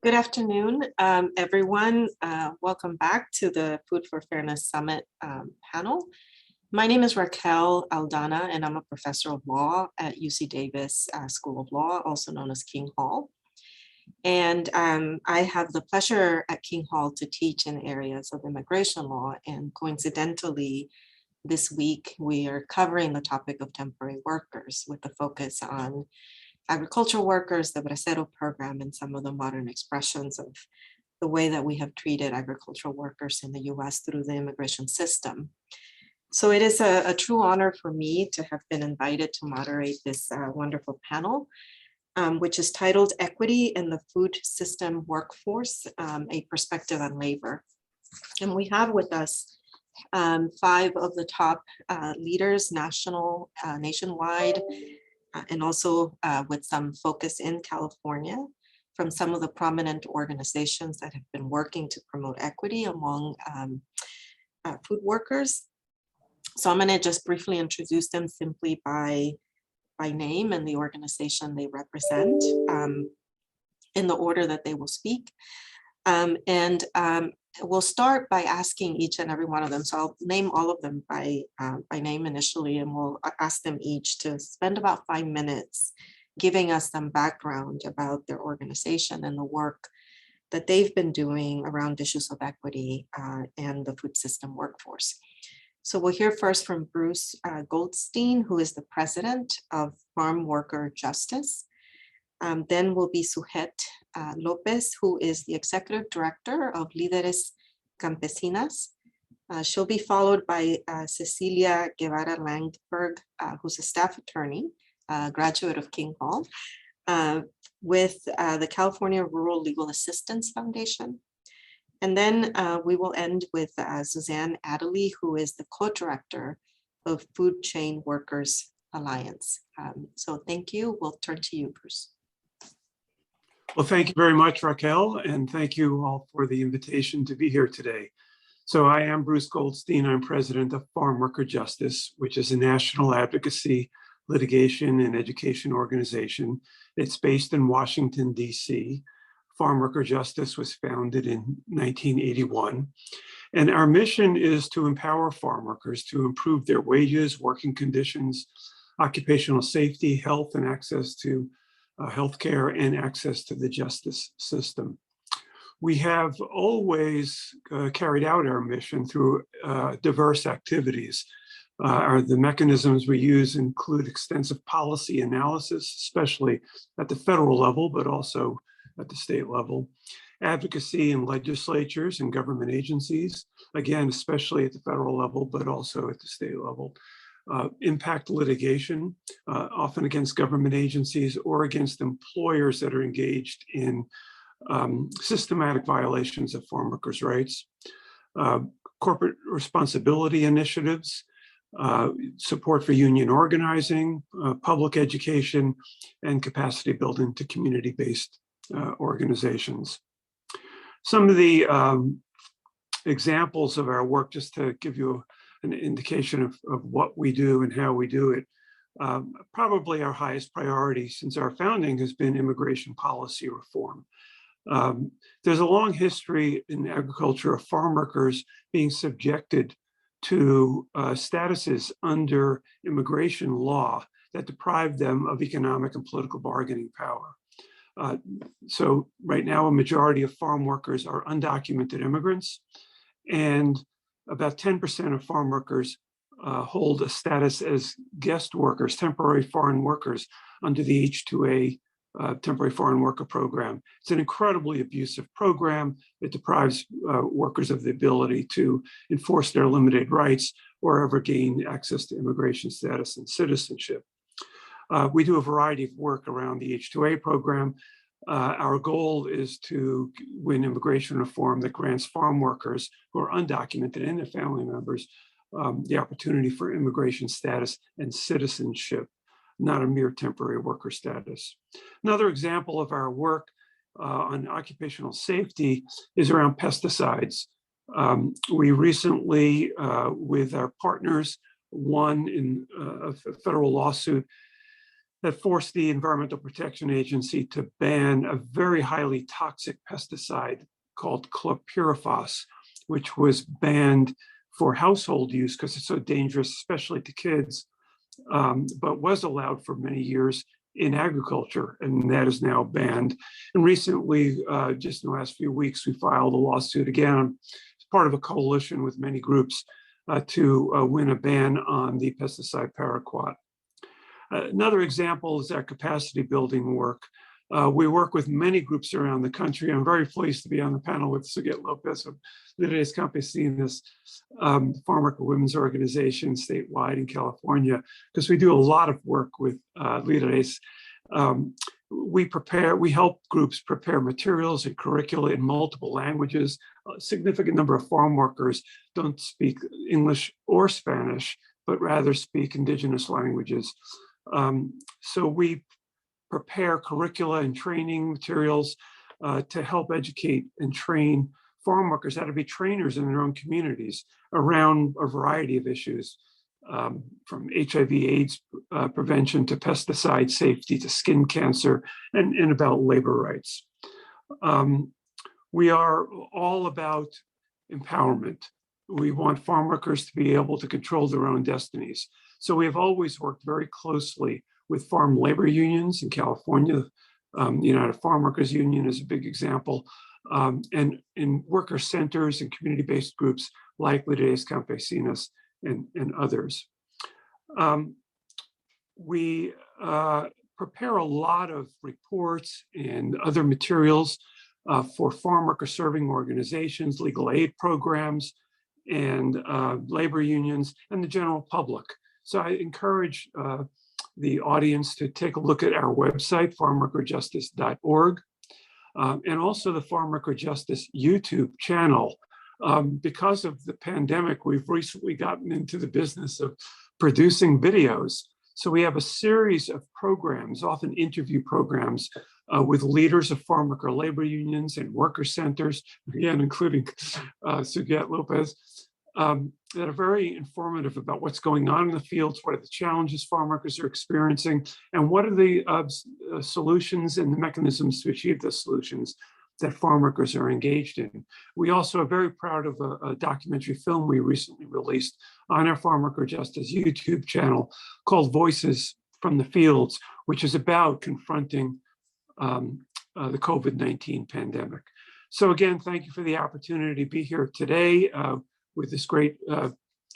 Good afternoon, everyone. Welcome back to the Food for Fairness Summit panel. My name is Raquel Aldana, and I'm a professor of law at UC Davis School of Law, also known as King Hall. And I have the pleasure at King Hall to teach in areas of immigration law. And coincidentally, this week, we are covering the topic of temporary workers with a focus on agricultural workers, the Bracero program, and some of the modern expressions of the way that we have treated agricultural workers in the US through the immigration system. So it is a true honor for me to have been invited to moderate this wonderful panel, which is titled Equity in the Food System Workforce, a Perspective on Labor. And we have with us 5 of the top leaders, nationwide, and also with some focus in California from some of the prominent organizations that have been working to promote equity among food workers. So I'm going to just briefly introduce them simply by name and the organization they represent in the order that they will speak. We'll start by asking each and every one of them. So I'll name all of them by name initially, and we'll ask them each to spend about 5 minutes giving us some background about their organization and the work that they've been doing around issues of equity and the food system workforce. So we'll hear first from Bruce Goldstein, who is the president of Farmworker Justice. Then will be Suhet Lopez, who is the executive director of Líderes Campesinas. She'll be followed by Cecilia Guevara Langberg, who's a staff attorney, graduate of King Hall, with the California Rural Legal Assistance Foundation. And then we will end with Suzanne Adderley, who is the co-director of Food Chain Workers Alliance. So thank you. We'll turn to you, Bruce. Well, thank you very much, Raquel, and thank you all for the invitation to be here today. So I am Bruce Goldstein. I'm president of Farmworker Justice, which is a national advocacy, litigation, and education organization. It's based in Washington, D.C. Farmworker Justice was founded in 1981. And our mission is to empower farm workers to improve their wages, working conditions, occupational safety, health, and access to healthcare and access to the justice system. We have always carried out our mission through diverse activities. The mechanisms we use include extensive policy analysis, especially at the federal level, but also at the state level, advocacy in legislatures and government agencies, again, especially at the federal level, but also at the state level. Impact litigation, often against government agencies or against employers that are engaged in systematic violations of farm workers' rights. Corporate responsibility initiatives, support for union organizing, public education, and capacity building to community-based organizations. Some of the examples of our work, just to give you an indication of what we do and how we do it. Probably our highest priority since our founding has been immigration policy reform. There's a long history in agriculture of farm workers being subjected to statuses under immigration law that deprive them of economic and political bargaining power. So right now, a majority of farm workers are undocumented immigrants, and about 10% of farm workers hold a status as guest workers, temporary foreign workers, under the H2A temporary foreign worker program. It's an incredibly abusive program. It deprives workers of the ability to enforce their limited rights or ever gain access to immigration status and citizenship. We do a variety of work around the H2A program. Our goal is to win immigration reform that grants farm workers who are undocumented and their family members the opportunity for immigration status and citizenship, not a mere temporary worker status. Another example of our work on occupational safety is around pesticides. We recently, with our partners, won in a federal lawsuit that forced the Environmental Protection Agency to ban a very highly toxic pesticide called chlorpyrifos, which was banned for household use because it's so dangerous, especially to kids, but was allowed for many years in agriculture, and that is now banned. And recently, just in the last few weeks, we filed a lawsuit again as part of a coalition with many groups to win a ban on the pesticide paraquat. Another example is our capacity building work. We work with many groups around the country. I'm very pleased to be on the panel with Suget Lopez of Líderes Campesinas, Farmworker Women's Organization statewide in California, because we do a lot of work with Líderes. We help groups prepare materials and curricula in multiple languages. A significant number of farm workers don't speak English or Spanish, but rather speak indigenous languages. So we prepare curricula and training materials to help educate and train farm workers how to be trainers in their own communities around a variety of issues, from HIV/AIDS prevention to pesticide safety to skin cancer and about labor rights. We are all about empowerment. We want farm workers to be able to control their own destinies. So we have always worked very closely with farm labor unions in California. The United Farm Workers Union is a big example, and in worker centers and community-based groups like Líderes Campesinas and others. We prepare a lot of reports and other materials for farm worker serving organizations, legal aid programs, and labor unions, and the general public. So I encourage the audience to take a look at our website, farmworkerjustice.org, and also the Farmworker Justice YouTube channel. Because of the pandemic, we've recently gotten into the business of producing videos. So we have a series of programs, often interview programs, with leaders of farm worker labor unions and worker centers, again, including Suget Lopez, that are very informative about what's going on in the fields, what are the challenges farm workers are experiencing, and what are the solutions and the mechanisms to achieve those solutions that farm workers are engaged in. We also are very proud of a documentary film we recently released on our Farm Worker Justice YouTube channel called Voices from the Fields, which is about confronting the COVID-19 pandemic. So again, thank you for the opportunity to be here today with this great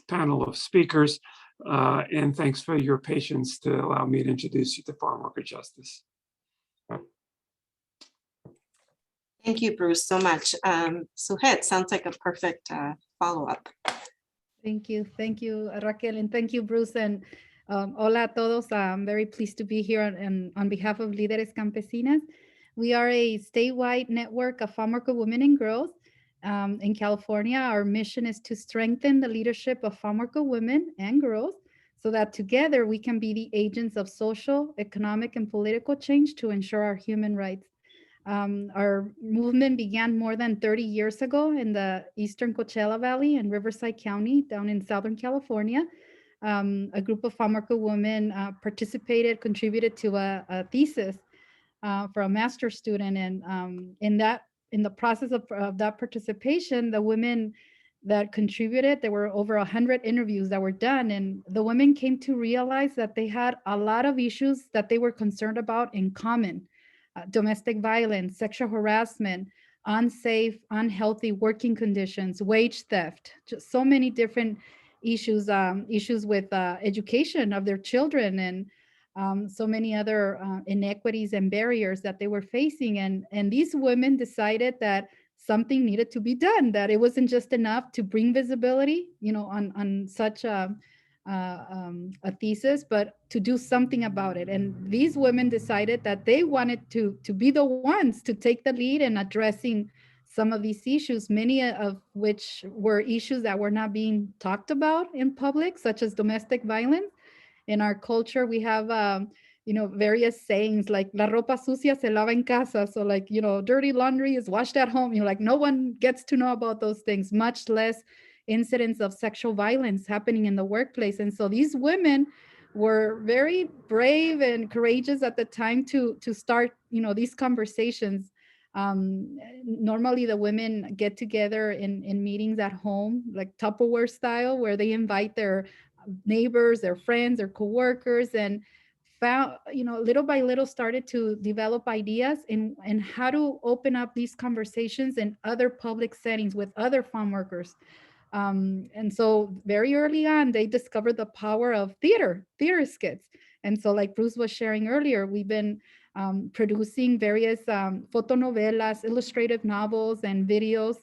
panel of speakers, and thanks for your patience to allow me to introduce you to Farm Worker Justice. Thank you, Bruce, so much. Suhet, sounds like a perfect follow-up. Thank you, Raquel, and thank you, Bruce, and hola a todos. I'm very pleased to be here on behalf of Líderes Campesinas. We are a statewide network of farmworker women and girls in California. Our mission is to strengthen the leadership of farmworker women and girls so that together we can be the agents of social, economic, and political change to ensure our human rights. Our movement began more than 30 years ago in the Eastern Coachella Valley in Riverside County, down in Southern California. A group of farmworker women contributed to a thesis for a master's student. And in the process of that participation, the women that contributed, there were over 100 interviews that were done. And the women came to realize that they had a lot of issues that they were concerned about in common. Domestic violence, sexual harassment, unsafe, unhealthy working conditions, wage theft, just so many different issues, issues with education of their children, and so many other inequities and barriers that they were facing. And these women decided that something needed to be done, that it wasn't just enough to bring visibility, on such a thesis, but to do something about it. And these women decided that they wanted to be the ones to take the lead in addressing some of these issues, many of which were issues that were not being talked about in public, such as domestic violence. In our culture, we have various sayings like la ropa sucia se lava en casa. So like, dirty laundry is washed at home. No one gets to know about those things, much less incidents of sexual violence happening in the workplace. And so these women were very brave and courageous at the time to start, these conversations. Normally the women get together in meetings at home, like Tupperware style, where they invite their neighbors, their friends, their coworkers, and found, little by little started to develop ideas in how to open up these conversations in other public settings with other farm workers. And so very early on, they discovered the power of theater skits. And so like Bruce was sharing earlier, we've been producing various fotonovelas, illustrative novels, and videos,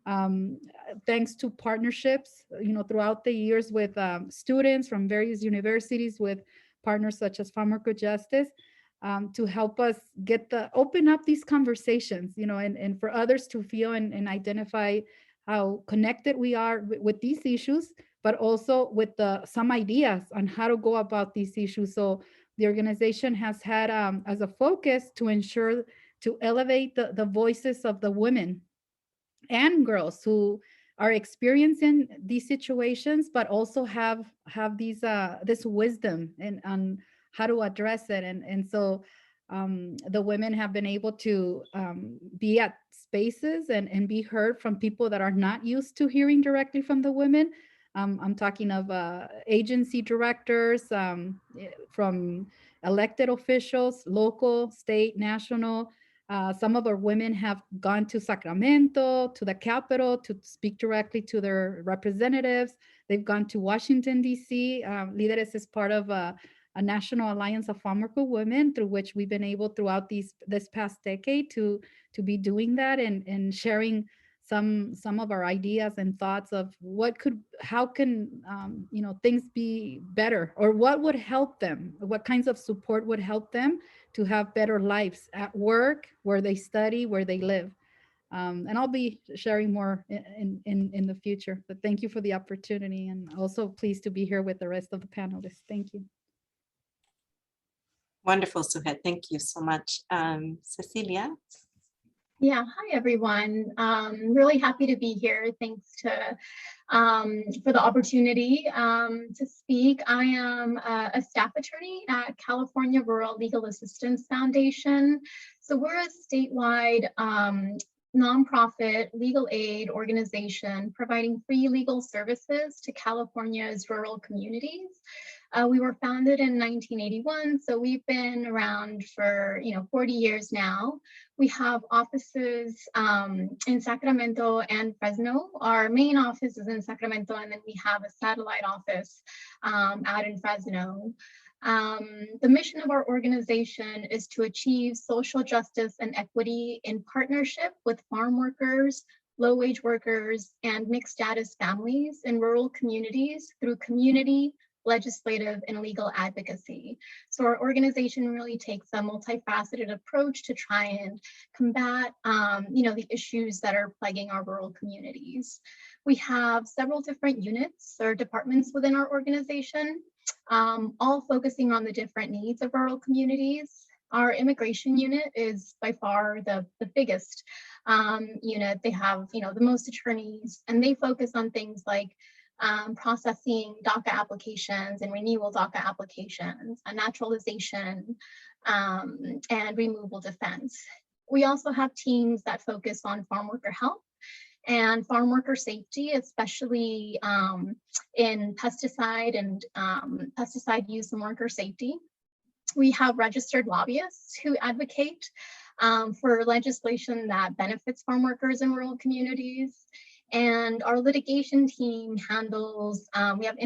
um, thanks to partnerships, throughout the years with students from various universities, with partners such as Farmworker Justice, to help us open up these conversations, and for others to feel and identify how connected we are with these issues, but also with some ideas on how to go about these issues. So the organization has had as a focus to ensure to elevate the voices of the women and girls who are experiencing these situations, but also have these this wisdom and on how to address it. And so the women have been able to be at spaces and be heard from people that are not used to hearing directly from the women. I'm talking of agency directors, from elected officials, local, state, national. Some of our women have gone to Sacramento, to the Capitol, to speak directly to their representatives. They've gone to Washington, D.C. Líderes is part of a national alliance of farmworker women, through which we've been able throughout this past decade to be doing that and sharing some of our ideas and thoughts of how can things be better, or what would help them, what kinds of support would help them to have better lives at work, where they study, where they live. And I'll be sharing more in the future, but thank you for the opportunity, and also pleased to be here with the rest of the panelists. Thank you. Wonderful, Suhet. Thank you so much. Cecilia? Yeah, hi everyone. Really happy to be here. Thanks for the opportunity to speak. I am a staff attorney at California Rural Legal Assistance Foundation. So we're a statewide nonprofit legal aid organization providing free legal services to California's rural communities. We were founded in 1981, so we've been around for 40 years now. We have offices in Sacramento and Fresno. Our main office is in Sacramento, and then we have a satellite office out in Fresno. The mission of our organization is to achieve social justice and equity in partnership with farm workers, low-wage workers, and mixed status families in rural communities through community, legislative, and legal advocacy. So our organization really takes a multifaceted approach to try and combat the issues that are plaguing our rural communities. We have several different units or departments within our organization, all focusing on the different needs of rural communities. Our immigration unit is by far the biggest unit. They have the most attorneys, and they focus on things like processing DACA applications and renewal DACA applications, naturalization, and removal defense. We also have teams that focus on farm worker health and farm worker safety, especially in pesticide and pesticide use and worker safety. We have registered lobbyists who advocate for legislation that benefits farm workers in rural communities. And our litigation team handles, we have do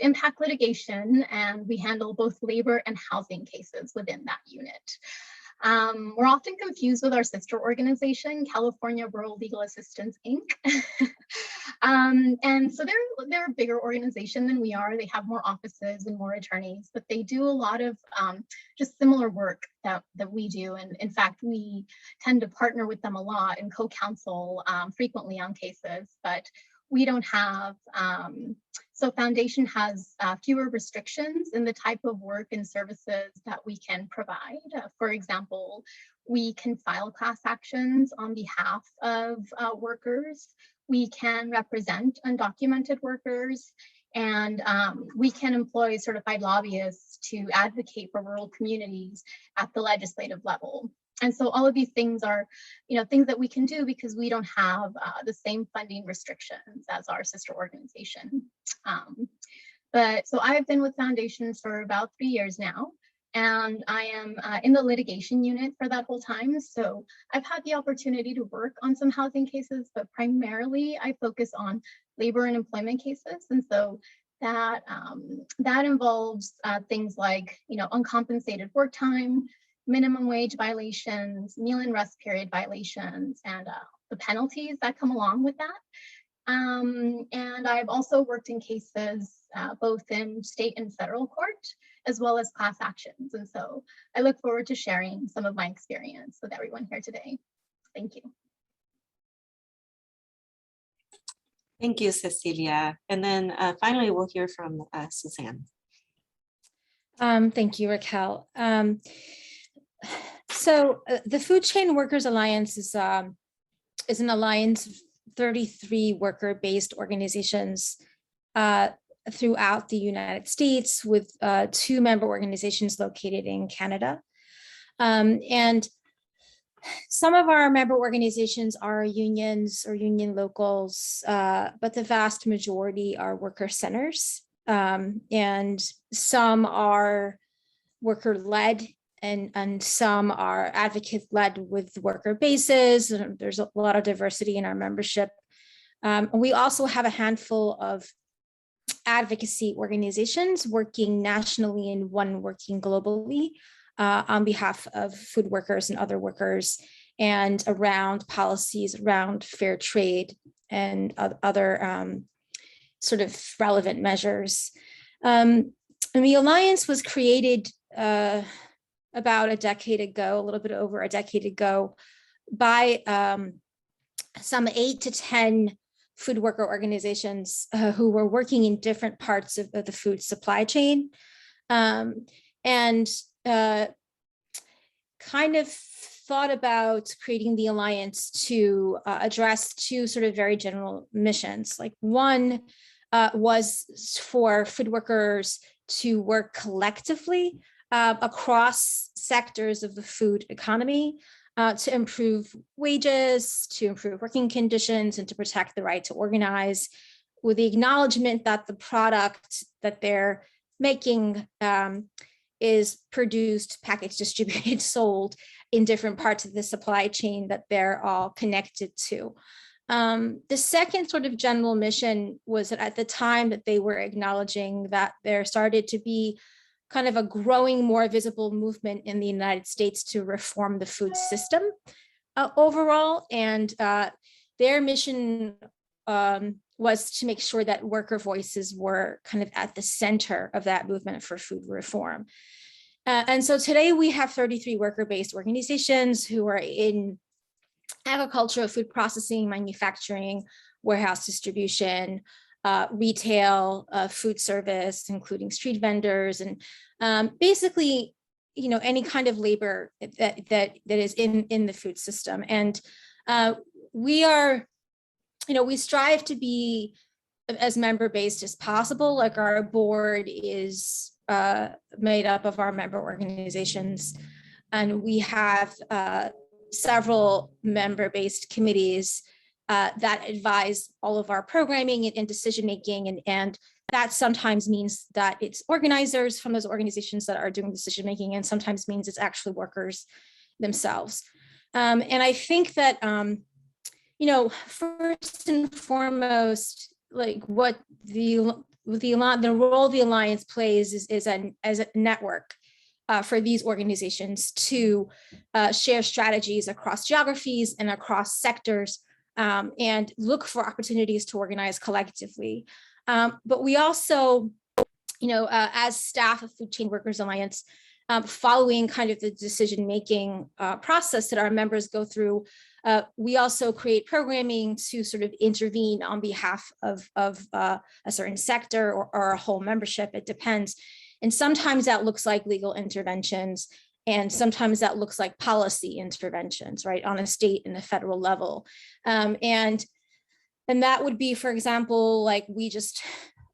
impact litigation, and we handle both labor and housing cases within that unit. We're often confused with our sister organization, California Rural Legal Assistance, Inc. And so they're a bigger organization than we are. They have more offices and more attorneys, but they do a lot of just similar work that we do. And in fact, we tend to partner with them a lot and co-counsel frequently on cases, but we don't have, so Foundation has fewer restrictions in the type of work and services that we can provide. For example, we can file class actions on behalf of workers. We can represent undocumented workers, And we can employ certified lobbyists to advocate for rural communities at the legislative level. And so all of these things are, things that we can do because we don't have the same funding restrictions as our sister organization. But so I've been with Foundations for about 3 years now, and I am in the litigation unit for that whole time. So I've had the opportunity to work on some housing cases, but primarily I focus on labor and employment cases. And so that involves things like, uncompensated work time, minimum wage violations, meal and rest period violations, and the penalties that come along with that. And I've also worked in cases both in state and federal court, as well as class actions. And so I look forward to sharing some of my experience with everyone here today. Thank you. Thank you, Cecilia. And then finally, we'll hear from Suzanne. Thank you, Raquel. So the Food Chain Workers Alliance is an alliance of 33 worker-based organizations throughout the United States, with 2 member organizations located in Canada. And some of our member organizations are unions or union locals, but the vast majority are worker centers. And some are worker-led, and some are advocate-led with worker bases. There's a lot of diversity in our membership. We also have a handful of advocacy organizations working nationally and one working globally on behalf of food workers and other workers, and around policies around fair trade and other sort of relevant measures. And the alliance was created about a decade ago, a little bit over a decade ago, by some 8 to 10 food worker organizations who were working in different parts of the food supply chain, and kind of thought about creating the alliance to address 2 sort of very general missions. Like, one was for food workers to work collectively across sectors of the food economy to improve wages, to improve working conditions, and to protect the right to organize, with the acknowledgement that the product that they're making is produced, packaged, distributed, sold in different parts of the supply chain that they're all connected to. The second sort of general mission was that at the time that they were acknowledging that there started to be kind of a growing, more visible movement in the United States to reform the food system overall. And their mission was to make sure that worker voices were kind of at the center of that movement for food reform. And so today we have 33 worker-based organizations who are in agriculture, food processing, manufacturing, warehouse distribution, retail, food service, including street vendors, and basically, any kind of labor that is in the food system. And we are, we strive to be as member-based as possible. Like, our board is made up of our member organizations, and we have several member-based committees that advise all of our programming and decision-making, and that sometimes means that it's organizers from those organizations that are doing decision-making, and sometimes means it's actually workers themselves. And I think that, first and foremost, like, what the role the alliance plays is as a network for these organizations to share strategies across geographies and across sectors, and look for opportunities to organize collectively. But we also, as staff of Food Chain Workers Alliance, following kind of the decision-making process that our members go through, we also create programming to sort of intervene on behalf of a certain sector or a whole membership. It depends. And sometimes that looks like legal interventions, and sometimes that looks like policy interventions, right, on a state and a federal level. And that would be, for example, like, we just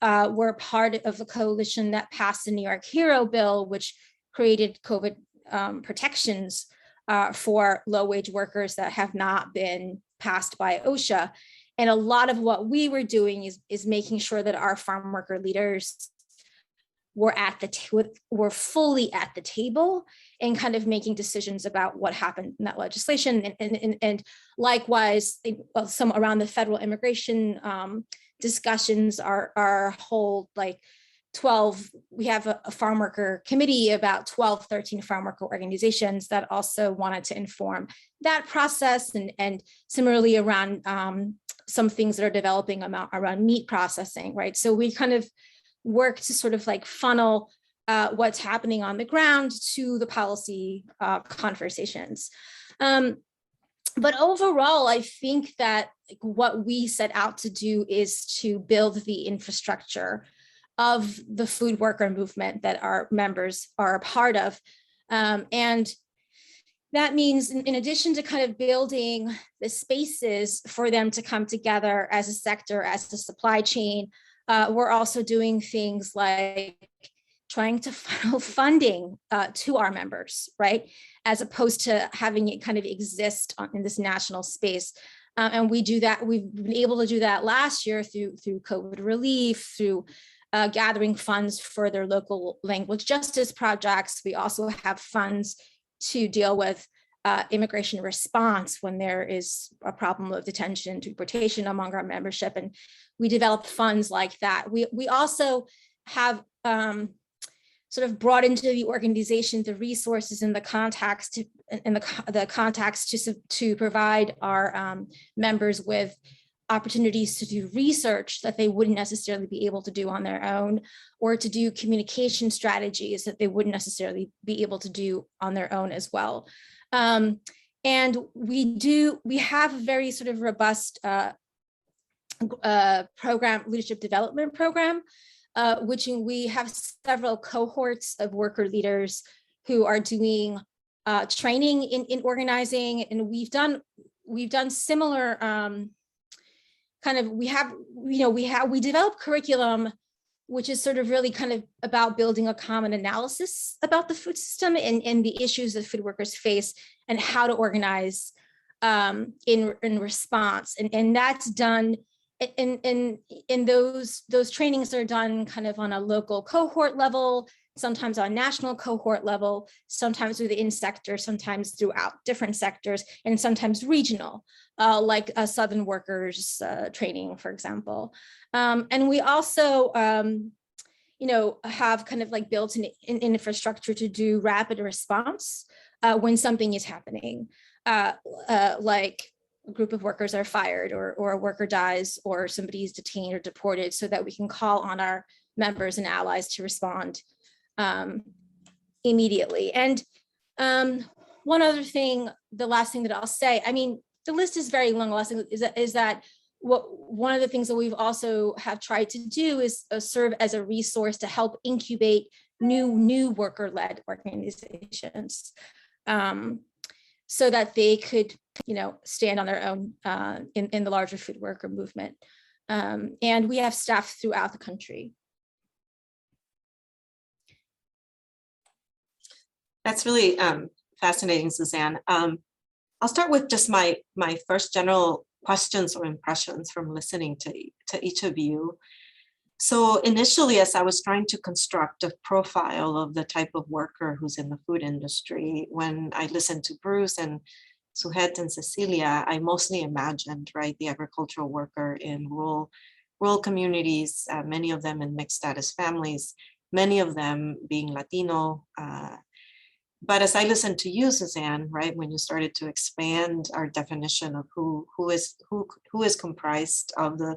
were part of the coalition that passed the New York Hero Bill, which created COVID protections for low-wage workers that have not been passed by OSHA. And a lot of what we were doing is making sure that our farm worker leaders were fully at the table and kind of making decisions about what happened in that legislation. And likewise, some around the federal immigration discussions are whole like 12, we have a farm worker committee, about 12, 13 farm worker organizations that also wanted to inform that process, and similarly around some things that are developing around meat processing, right? So we kind of work to sort of like funnel what's happening on the ground to the policy conversations. But overall, I think that what we set out to do is to build the infrastructure of the food worker movement that our members are a part of. And that means, in addition to kind of building the spaces for them to come together as a sector, as a supply chain, we're also doing things like trying to funnel funding to our members, right? As opposed to having it kind of exist in this national space. And we do that, we've been able to do that last year through COVID relief, through gathering funds for their local language justice projects. We also have funds to deal with immigration response when there is a problem of detention, deportation among our membership, and we develop funds like that. We also have sort of brought into the organization the resources and the contacts to provide our members with opportunities to do research that they wouldn't necessarily be able to do on their own, or to do communication strategies that they wouldn't necessarily be able to do on their own as well. And we have a very sort of robust program, leadership development program, which we have several cohorts of worker leaders who are doing training in organizing, and we've done similar we develop curriculum, which is sort of really kind of about building a common analysis about the food system and the issues that food workers face and how to organize in response. And that's done in those trainings are done kind of on a local cohort level, sometimes on a national cohort level, sometimes within sectors, sometimes throughout different sectors, and sometimes regional, like Southern workers training, for example. And we also, have kind of like built an infrastructure to do rapid response when something is happening, like a group of workers are fired, or a worker dies, or somebody is detained or deported, so that we can call on our members and allies to respond immediately. And one other thing, the last thing that I'll say, I mean, the list is very long, is that one of the things that we've also have tried to do is serve as a resource to help incubate new worker-led organizations, so that they could, stand on their own in the larger food worker movement. And we have staff throughout the country. That's really fascinating, Suzanne. I'll start with just my first general questions or impressions from listening to each of you. So initially, as I was trying to construct a profile of the type of worker who's in the food industry, when I listened to Bruce and Suhet and Cecilia, I mostly imagined, right, the agricultural worker in rural communities, many of them in mixed status families, many of them being Latino. But as I listened to you, Suzanne, right, when you started to expand our definition of who is comprised of the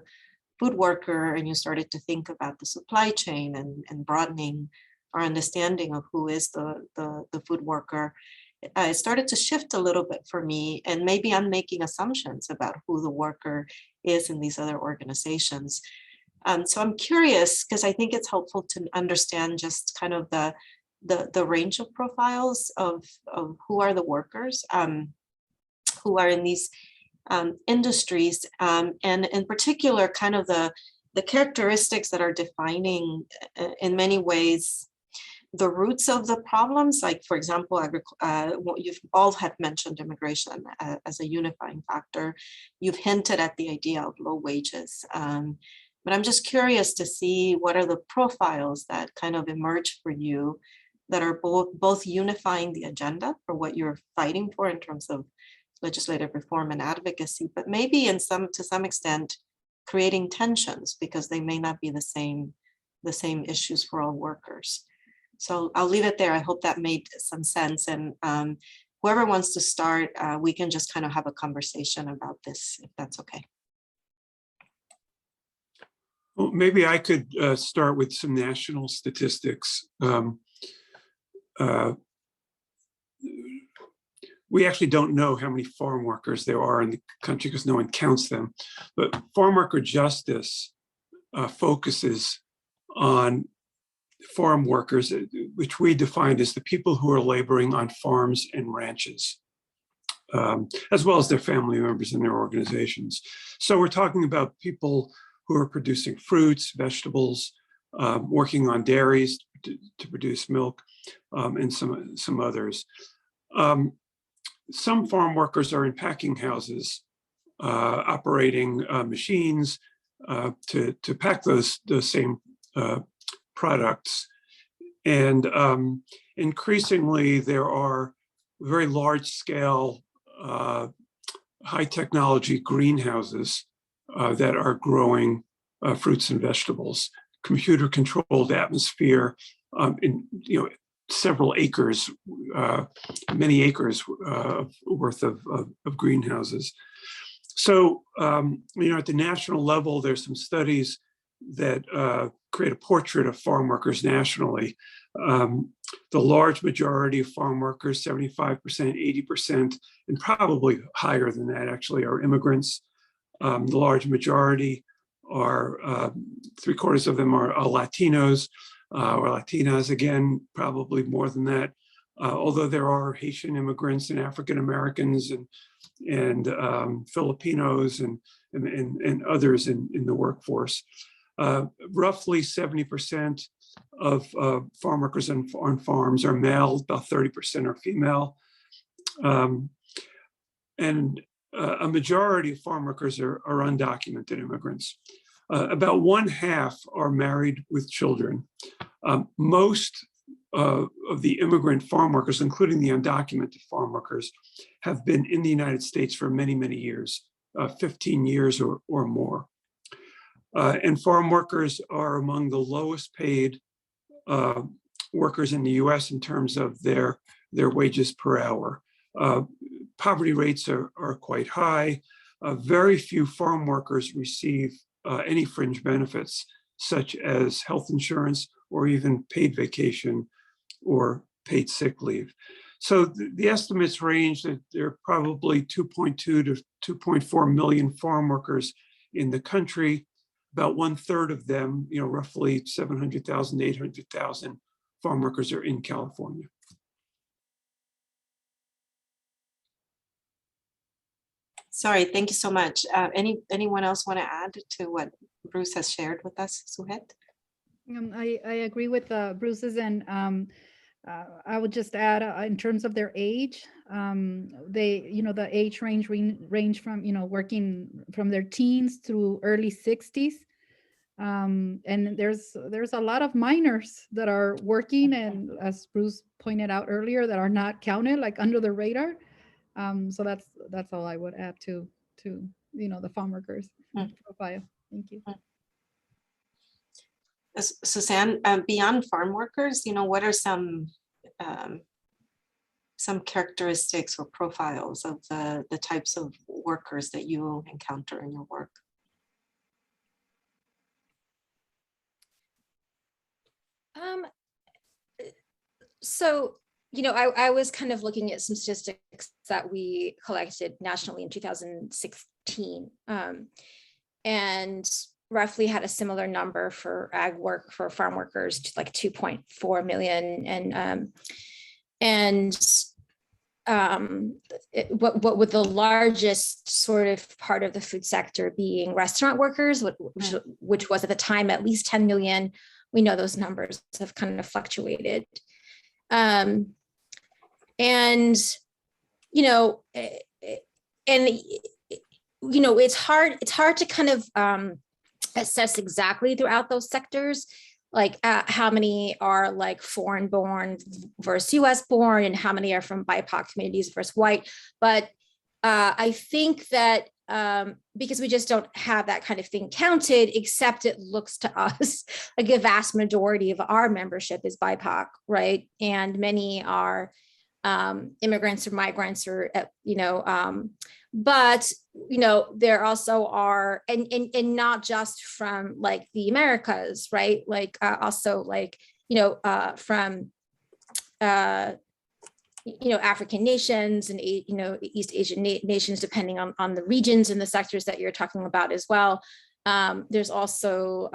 food worker, and you started to think about the supply chain and broadening our understanding of who is the food worker, it started to shift a little bit for me. And maybe I'm making assumptions about who the worker is in these other organizations. So I'm curious, because I think it's helpful to understand just kind of the range of profiles of who are the workers who are in these industries, and in particular, kind of the characteristics that are defining in many ways the roots of the problems. Like, for example, what you've all have mentioned immigration as a unifying factor. You've hinted at the idea of low wages. But I'm just curious to see what are the profiles that kind of emerge for you that are both unifying the agenda for what you're fighting for in terms of legislative reform and advocacy, but maybe to some extent creating tensions because they may not be the same issues for all workers. So I'll leave it there. I hope that made some sense. And whoever wants to start, we can just kind of have a conversation about this, if that's okay. Well, maybe I could start with some national statistics. We actually don't know how many farm workers there are in the country because no one counts them. But farm worker justice focuses on farm workers, which we defined as the people who are laboring on farms and ranches, as well as their family members and their organizations. So we're talking about people who are producing fruits, vegetables, working on dairies to produce milk, and some others. Some farm workers are in packing houses, operating machines to pack those same products. And increasingly, there are very large scale, high technology greenhouses that are growing fruits and vegetables, computer controlled atmosphere in several acres, many acres worth of greenhouses. So, at the national level, there's some studies that create a portrait of farm workers nationally. The large majority of farm workers, 75%, 80%, and probably higher than that actually, are immigrants. The large majority are, 3/4 of them are Latinos, or Latinas, again, probably more than that. Although there are Haitian immigrants and African Americans and Filipinos and others in the workforce. Roughly 70% of farm workers on farms are male, about 30% are female. And a majority of farm workers are undocumented immigrants. About 1/2 are married with children. Most of the immigrant farm workers, including the undocumented farm workers, have been in the United States for many, many years, 15 years or more. And farm workers are among the lowest paid workers in the US in terms of their wages per hour. Poverty rates are quite high. Very few farm workers receive any fringe benefits, such as health insurance or even paid vacation or paid sick leave. So the estimates range that there are probably 2.2 to 2.4 million farm workers in the country. About 1/3 of them, roughly 700,000, 800,000 farm workers are in California. Sorry, thank you so much. Anyone else want to add to what Bruce has shared with us, Suhet? I agree with Bruce's, and I would just add in terms of their age, the age range from working from their teens through early 60s, and there's a lot of minors that are working, and as Bruce pointed out earlier, that are not counted, like under the radar. So that's all I would add to the farm workers profile. Thank you. Suzanne, beyond farm workers, what are some characteristics or profiles of the types of workers that you encounter in your work? So, I was kind of looking at some statistics that we collected nationally in 2016, and roughly had a similar number for ag work for farm workers to like 2.4 million. And what with the largest sort of part of the food sector being restaurant workers, which was at the time at least 10 million. We know those numbers have kind of fluctuated. And, you know, it's hard to kind of assess exactly throughout those sectors, like how many are like foreign born versus US born and how many are from BIPOC communities versus white. But I think that because we just don't have that kind of thing counted, except it looks to us like a vast majority of our membership is BIPOC, right? And many are immigrants or migrants or, but, there also are, and not just from like the Americas, right? Like also like, from, African nations and, East Asian nations, depending on the regions and the sectors that you're talking about as well. There's also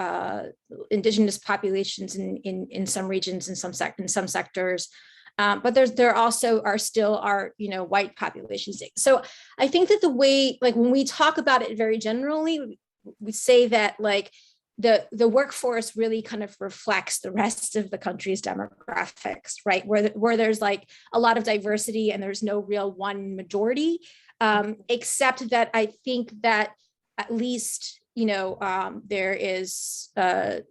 indigenous populations in some regions, in some sectors. But there also are still white populations. So I think that the way, like when we talk about it very generally, we say that like the workforce really kind of reflects the rest of the country's demographics, right? Where there's like a lot of diversity and there's no real one majority, except that I think that at least, there is a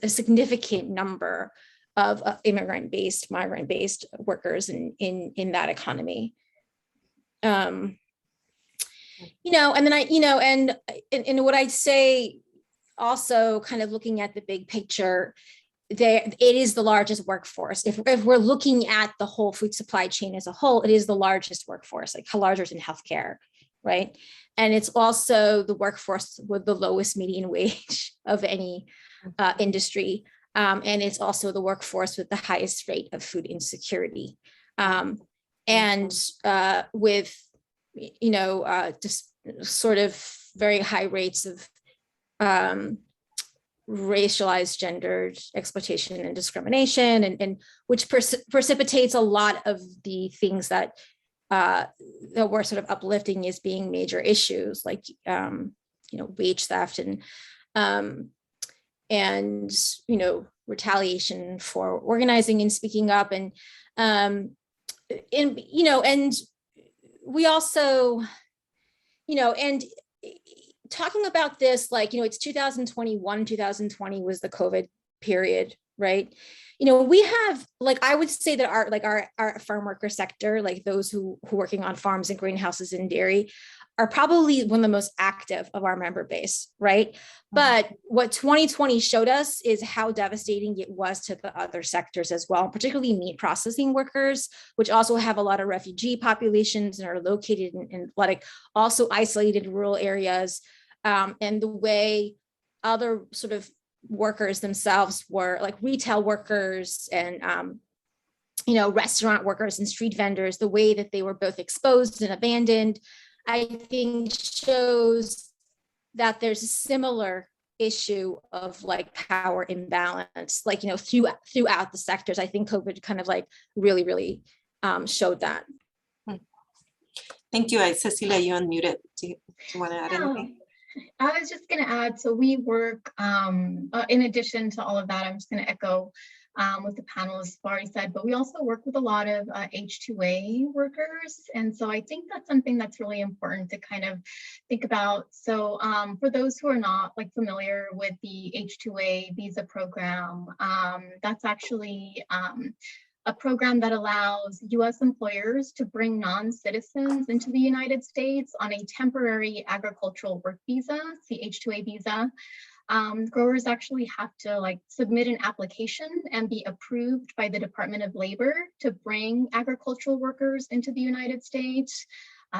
significant number of immigrant-based, migrant-based workers in that economy. And then and what I'd say also, kind of looking at the big picture, it is the largest workforce. If we're looking at the whole food supply chain as a whole, it is the largest workforce, like larger than healthcare, right? And it's also the workforce with the lowest median wage of any industry. And it's also the workforce with the highest rate of food insecurity. And with, just sort of very high rates of racialized, gendered exploitation and discrimination, and which precipitates a lot of the things that we're sort of uplifting as being major issues, like, wage theft and retaliation for organizing and speaking up, and we also, and talking about this, like, it's 2021, 2020 was the COVID period, right? We have, like, I would say that our farm worker sector, like those who are working on farms and greenhouses and dairy, are probably one of the most active of our member base, right? But what 2020 showed us is how devastating it was to the other sectors as well, particularly meat processing workers, which also have a lot of refugee populations and are located in like also isolated rural areas, and the way other sort of workers themselves were, like retail workers and restaurant workers and street vendors, the way that they were both exposed and abandoned, I think shows that there's a similar issue of like power imbalance, like, throughout the sectors. I think COVID kind of like really showed that. Thank you. Cecilia, you unmuted. Do you want to add anything? I was just going to add, so we work, in addition to all of that, I'm just going to echo what the panelists have already said, but we also work with a lot of H2A workers. And so I think that's something that's really important to kind of think about. So for those who are not like familiar with the H2A visa program, that's actually a program that allows US employers to bring non-citizens into the United States on a temporary agricultural work visa, the H2A visa. Growers actually have to like submit an application and be approved by the Department of Labor to bring agricultural workers into the United States.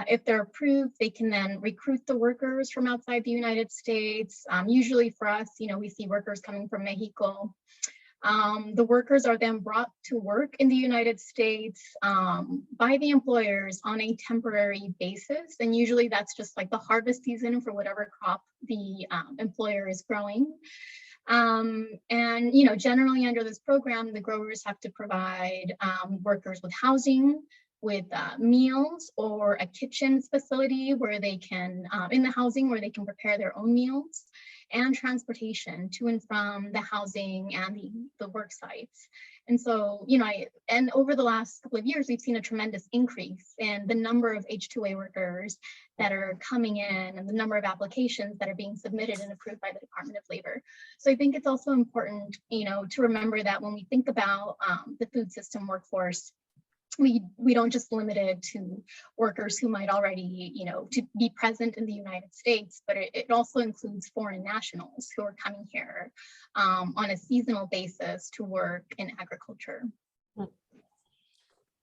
If they're approved, they can then recruit the workers from outside the United States. Usually for us, we see workers coming from Mexico. The workers are then brought to work in the United States by the employers on a temporary basis. And usually that's just like the harvest season for whatever crop the employer is growing. And, generally under this program, the growers have to provide workers with housing, with meals, or a kitchen facility where they can, in the housing where they can prepare their own meals, and transportation to and from the housing and the work sites. And so, and over the last couple of years, we've seen a tremendous increase in the number of H2A workers that are coming in and the number of applications that are being submitted and approved by the Department of Labor. So I think it's also important, to remember that when we think about the food system workforce, we don't just limit it to workers who might already, to be present in the United States, but it also includes foreign nationals who are coming here on a seasonal basis to work in agriculture.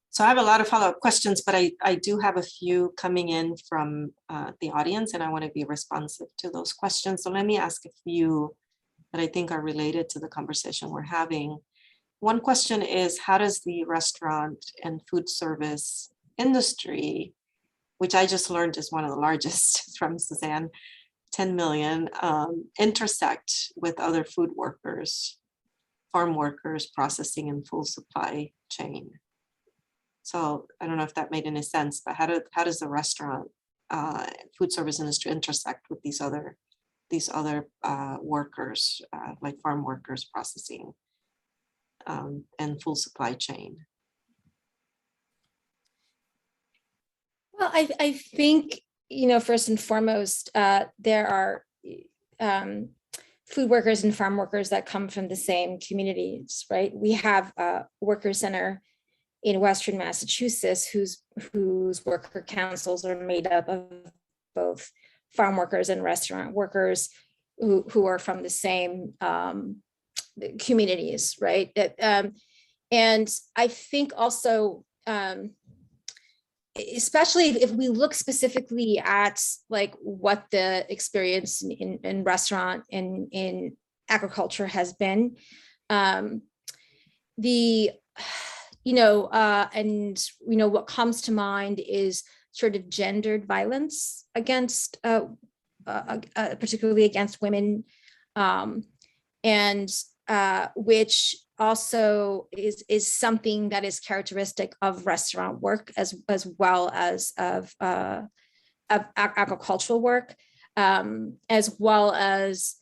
So I have a lot of follow-up questions, but I do have a few coming in from the audience, and I want to be responsive to those questions. So let me ask a few that I think are related to the conversation we're having. One question is, how does the restaurant and food service industry, which I just learned is one of the largest from Suzanne, 10 million, intersect with other food workers, farm workers, processing and full supply chain? So I don't know if that made any sense, but how does the restaurant food service industry intersect with these other workers, like farm workers, processing and full supply chain? Well, I think, first and foremost, there are food workers and farm workers that come from the same communities, right? We have a worker center in Western Massachusetts whose worker councils are made up of both farm workers and restaurant workers who are from the same communities, right? And I think also, especially if we look specifically at like what the experience in restaurant and in agriculture has been, and what comes to mind is sort of gendered violence against, particularly against women, and which also is something that is characteristic of restaurant work as well as of agricultural work, as well as,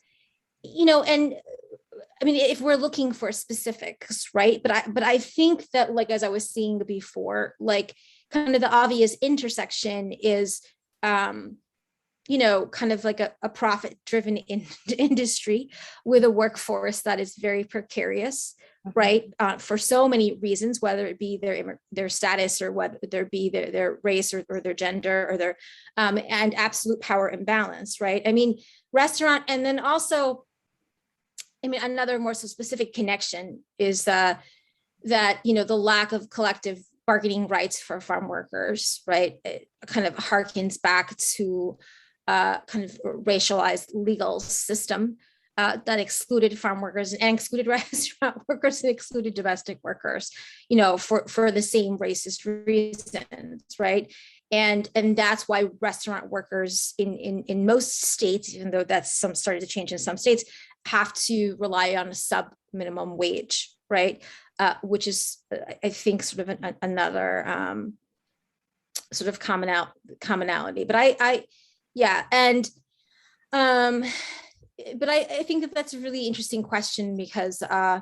and I mean, if we're looking for specifics, right? But I think that, like, as I was saying before, like kind of the obvious intersection is, kind of like a profit-driven industry with a workforce that is very precarious, right? For so many reasons, whether it be their status, or whether it be their race or their gender, or their and absolute power imbalance, right? I mean, restaurant, and then also, I mean, another more so specific connection is that the lack of collective bargaining rights for farm workers, right? It kind of harkens back to kind of racialized legal system that excluded farm workers and excluded restaurant workers and excluded domestic workers, for the same racist reasons, right? And that's why restaurant workers in most states, even though that's started to change in some states, have to rely on a sub minimum wage, right? Which is, I think, sort of another sort of commonality. But yeah, and but I think that's a really interesting question, because and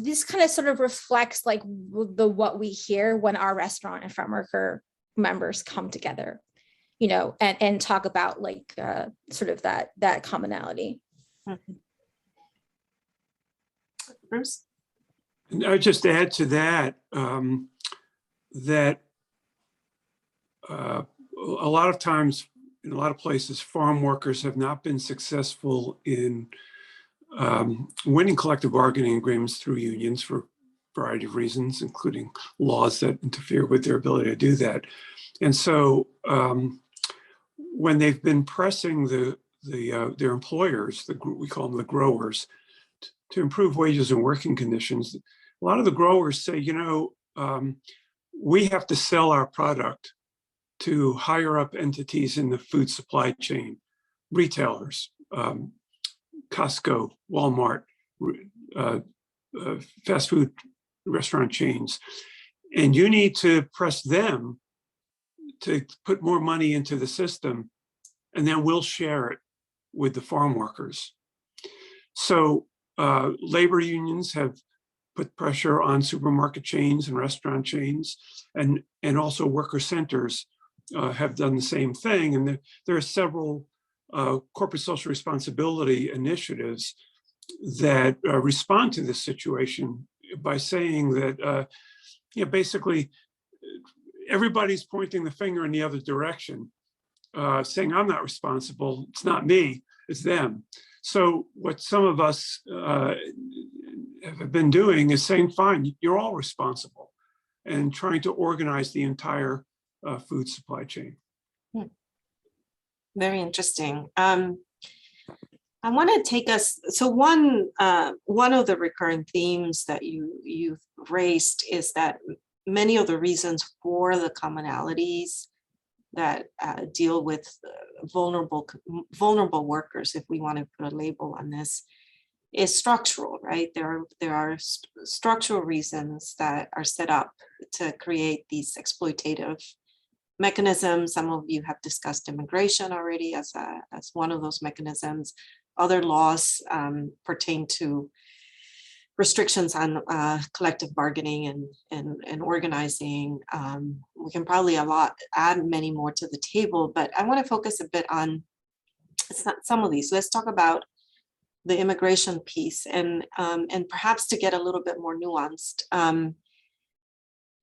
this kind of sort of reflects like what we hear when our restaurant and farm worker members come together, and talk about like sort of that commonality. Bruce? And I just add to that, that a lot of times, in a lot of places, farm workers have not been successful in winning collective bargaining agreements through unions for a variety of reasons, including laws that interfere with their ability to do that. And so when they've been pressing their employers, we call them the growers, to improve wages and working conditions, a lot of the growers say, we have to sell our product to higher up entities in the food supply chain, retailers, Costco, Walmart, fast food restaurant chains. And you need to press them to put more money into the system, and then we'll share it with the farm workers. So labor unions have put pressure on supermarket chains and restaurant chains, and also worker centers have done the same thing. And there are several corporate social responsibility initiatives that respond to this situation by saying that basically everybody's pointing the finger in the other direction, saying I'm not responsible, it's not me, it's them. So what some of us have been doing is saying, fine, you're all responsible, and trying to organize the entire food supply chain. Very interesting. I want to take us, so one of the recurring themes that you've raised is that many of the reasons for the commonalities that deal with vulnerable workers, if we want to put a label on this, is structural, right? There are structural reasons that are set up to create these exploitative mechanisms. Some of you have discussed immigration already as one of those mechanisms. Other laws pertain to restrictions on collective bargaining and organizing. We can probably add many more to the table, but I want to focus a bit on some of these. Let's talk about the immigration piece and perhaps to get a little bit more nuanced.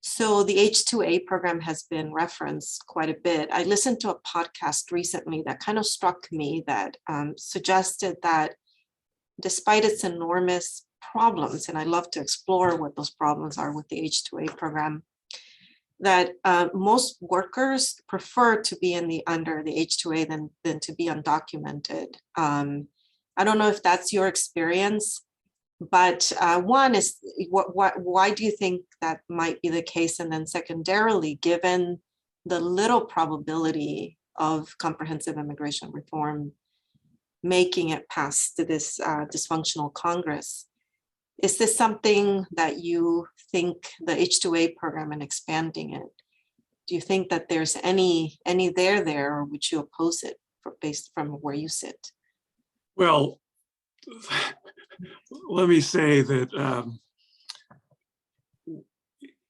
So the H2A program has been referenced quite a bit. I listened to a podcast recently that kind of struck me, that suggested that despite its enormous problems, and I love to explore what those problems are with the H2A program, that most workers prefer to be under the H2A than to be undocumented. I don't know if that's your experience, but one is, why do you think that might be the case? And then secondarily, given the little probability of comprehensive immigration reform making it past this dysfunctional Congress, is this something that you think the H2A program and expanding it, do you think that there's any there, or would you oppose it based from where you sit? Well, let me say that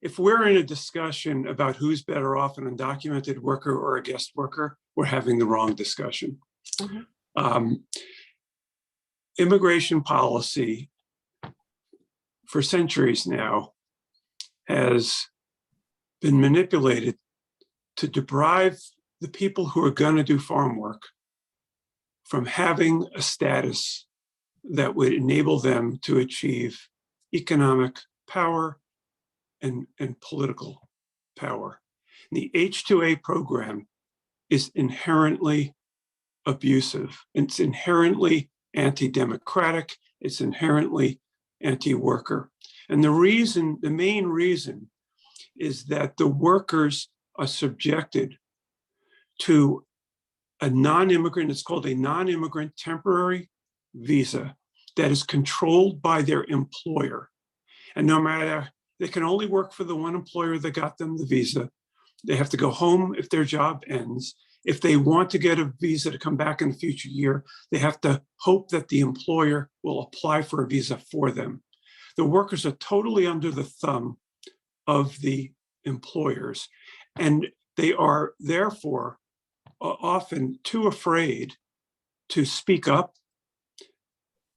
if we're in a discussion about who's better off, an undocumented worker or a guest worker, we're having the wrong discussion. Mm-hmm. Immigration policy for centuries now has been manipulated to deprive the people who are going to do farm work from having a status that would enable them to achieve economic power and political power. The H2A program is inherently abusive. It's inherently anti-democratic. It's inherently anti-worker. And the main reason is that the workers are subjected to a non-immigrant, it's called a non-immigrant temporary visa that is controlled by their employer. And no matter, they can only work for the one employer that got them the visa. They have to go home if their job ends. If they want to get a visa to come back in the future year, they have to hope that the employer will apply for a visa for them. The workers are totally under the thumb of the employers, and they are therefore often too afraid to speak up.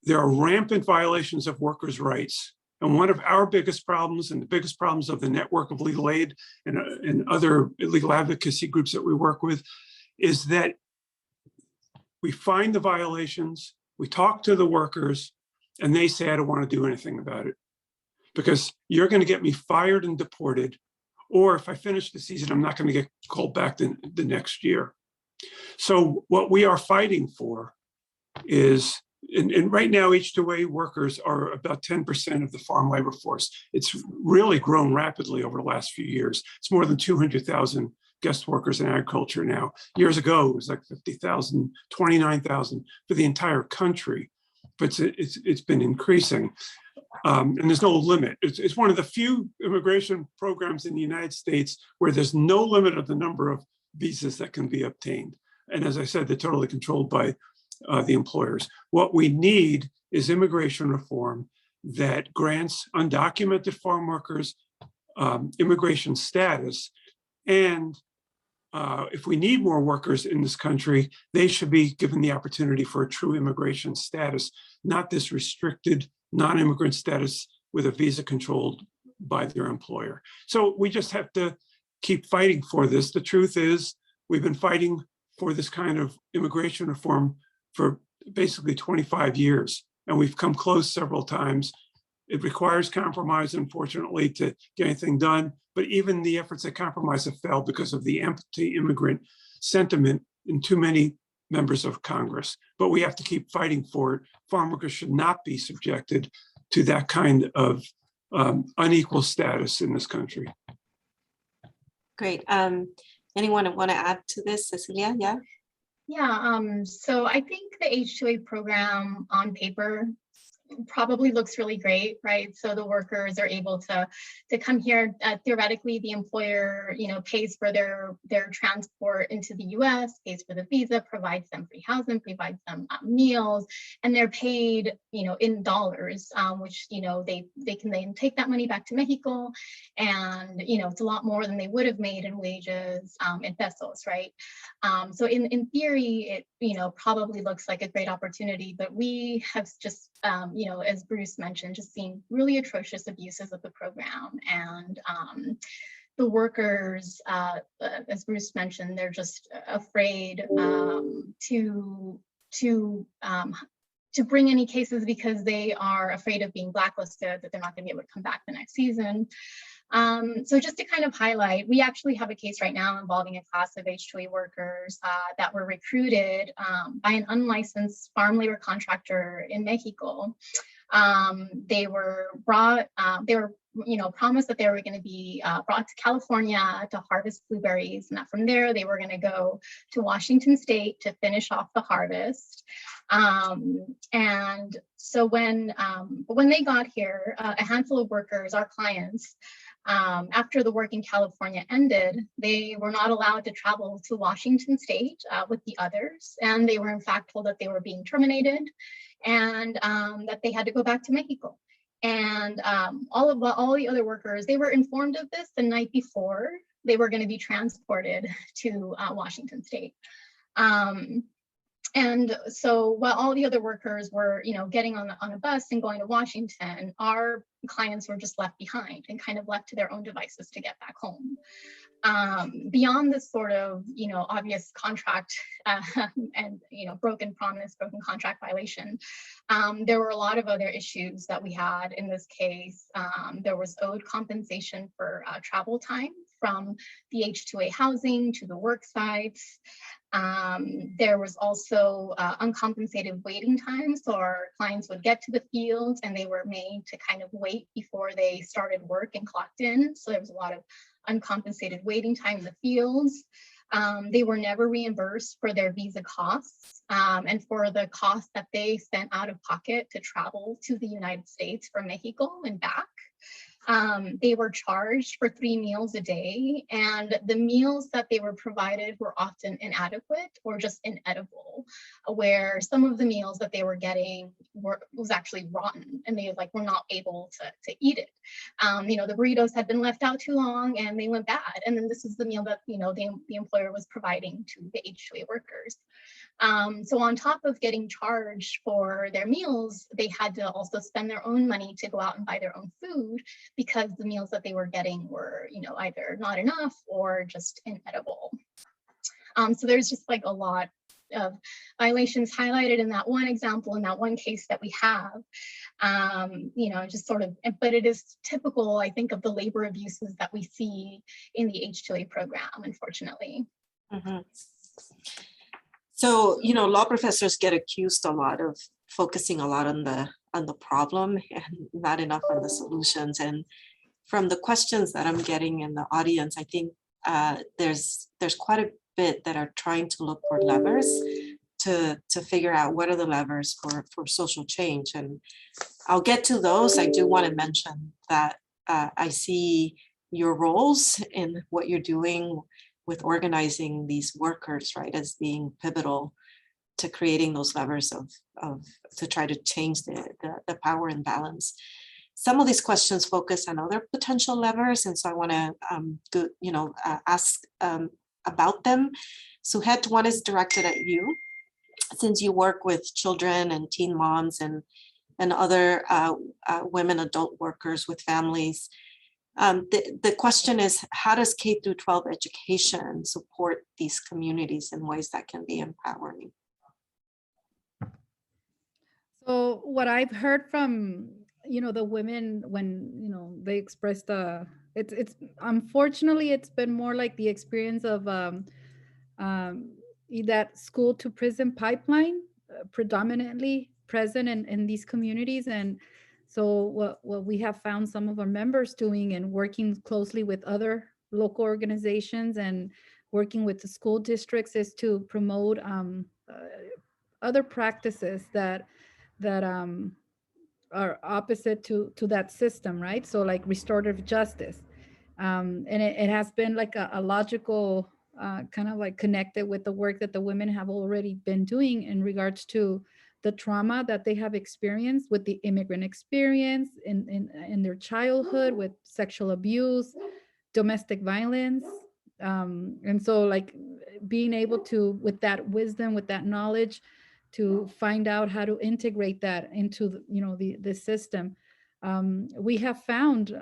There are rampant violations of workers' rights. And one of our biggest problems, and the biggest problems of the network of legal aid and other legal advocacy groups that we work with, is that we find the violations, we talk to the workers, and they say, I don't want to do anything about it because you're going to get me fired and deported, or if I finish the season, I'm not going to get called back the next year. So what we are fighting for is, and right now, H2A workers are about 10% of the farm labor force. It's really grown rapidly over the last few years. It's more than 200,000 guest workers in agriculture now. Years ago, it was like 50,000, 29,000 for the entire country, but it's been increasing. And there's no limit. It's one of the few immigration programs in the United States where there's no limit of the number of visas that can be obtained. And as I said, they're totally controlled by the employers. What we need is immigration reform that grants undocumented farm workers immigration status. And if we need more workers in this country, they should be given the opportunity for a true immigration status, not this restricted non-immigrant status with a visa controlled by their employer. So we just have to keep fighting for this. The truth is, we've been fighting for this kind of immigration reform for basically 25 years, and we've come close several times. It requires compromise, unfortunately, to get anything done, but even the efforts at compromise have failed because of the anti-immigrant sentiment in too many members of Congress. But we have to keep fighting for it. Farm workers should not be subjected to that kind of unequal status in this country. Great. Anyone want to add to this, Cecilia? Yeah. Yeah, so I think the H2A program on paper probably looks really great, right? So the workers are able to come here. Theoretically, the employer, pays for their transport into the U.S., pays for the visa, provides them free housing, provides them meals, and they're paid, in dollars, which they can then take that money back to Mexico, and it's a lot more than they would have made in wages in pesos, right? So in theory, it probably looks like a great opportunity, but we have just as Bruce mentioned, just seen really atrocious abuses of the program, and the workers, as Bruce mentioned, they're just afraid to bring any cases because they are afraid of being blacklisted, that they're not going to be able to come back the next season. So just to kind of highlight, we actually have a case right now involving a class of H2A workers that were recruited by an unlicensed farm labor contractor in Mexico. They were brought, promised that they were going to be brought to California to harvest blueberries, and that from there they were going to go to Washington State to finish off the harvest. And so when they got here, a handful of workers, our clients, after the work in California ended, they were not allowed to travel to Washington State with the others, and they were in fact told that they were being terminated and that they had to go back to Mexico. And all the other workers, they were informed of this the night before they were going to be transported to Washington State. And so while all the other workers were, getting on a bus and going to Washington, our clients were just left behind and kind of left to their own devices to get back home. Beyond this sort of, obvious contract and, broken promise, broken contract violation, there were a lot of other issues that we had in this case. There was owed compensation for travel time from the H2A housing to the work sites. There was also uncompensated waiting time. So our clients would get to the fields and they were made to kind of wait before they started work and clocked in. So there was a lot of uncompensated waiting time in the fields. They were never reimbursed for their visa costs and for the costs that they spent out of pocket to travel to the United States from Mexico and back. They were charged for 3 meals a day, and the meals that they were provided were often inadequate or just inedible, where some of the meals that they were getting was actually rotten, and they were not able to eat it. The burritos had been left out too long and they went bad, and then this is the meal that the employer was providing to the H2A workers. So on top of getting charged for their meals, they had to also spend their own money to go out and buy their own food, because the meals that they were getting were, either not enough or just inedible. So there's just a lot of violations highlighted in that one example, in that one case that we have, just sort of, but it is typical, I think, of the labor abuses that we see in the H2A program, unfortunately. Mm-hmm. So, law professors get accused a lot of focusing a lot on the problem and not enough on the solutions. And from the questions that I'm getting in the audience, I think there's quite a bit that are trying to look for levers to figure out what are the levers for social change. And I'll get to those. I do want to mention that I see your roles in what you're doing with organizing these workers, right, as being pivotal to creating those levers of to try to change the power imbalance. Some of these questions focus on other potential levers, and so I want to ask about them. Suhet, one is directed at you, since you work with children and teen moms and other women adult workers with families. The question is, how does K through 12 education support these communities in ways that can be empowering? So what I've heard from, the women when, they expressed, it's unfortunately, it's been more like the experience of that school to prison pipeline, predominantly present in these communities. And so what we have found some of our members doing and working closely with other local organizations and working with the school districts is to promote other practices that are opposite to that system, right? So like restorative justice. And it has been like a logical kind of like connected with the work that the women have already been doing in regards to the trauma that they have experienced with the immigrant experience in their childhood, with sexual abuse, domestic violence. And so like being able to, with that wisdom, with that knowledge, to find out how to integrate that into the system. We have found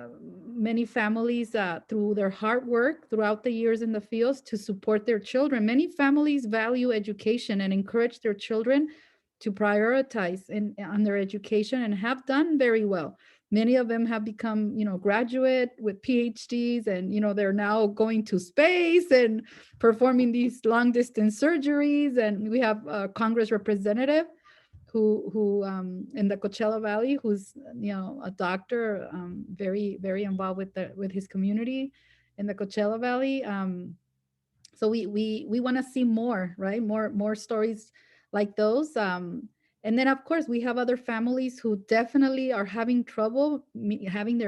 many families through their hard work throughout the years in the fields to support their children. Many families value education and encourage their children to prioritize on their education and have done very well. Many of them have become, graduate with PhDs, and, they're now going to space and performing these long distance surgeries. And we have a Congress representative who in the Coachella Valley, who's, a doctor, very, very involved with his community in the Coachella Valley. So we want to see more, right? More stories like those. And then, of course, we have other families who definitely are having trouble having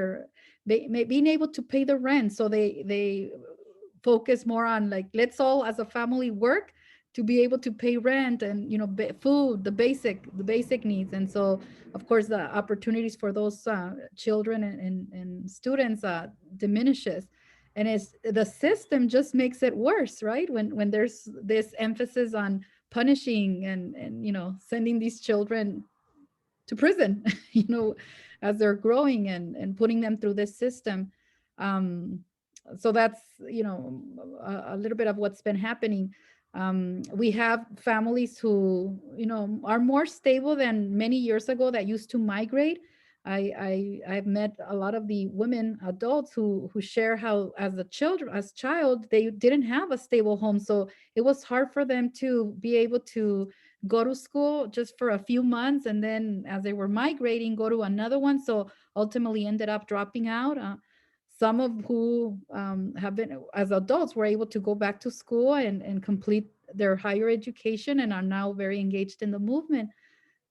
being able to pay the rent. So they focus more on like, let's all as a family work to be able to pay rent and, food, the basic needs. And so, of course, the opportunities for those children and students diminishes. And the system just makes it worse, right? When there's this emphasis on punishing and sending these children to prison, as they're growing and putting them through this system. So that's, a little bit of what's been happening. We have families who, are more stable than many years ago that used to migrate. I've met a lot of the women adults who share how as child, they didn't have a stable home. So it was hard for them to be able to go to school just for a few months. And then as they were migrating, go to another one. So ultimately ended up dropping out. Some of who have been, as adults, were able to go back to school and complete their higher education and are now very engaged in the movement.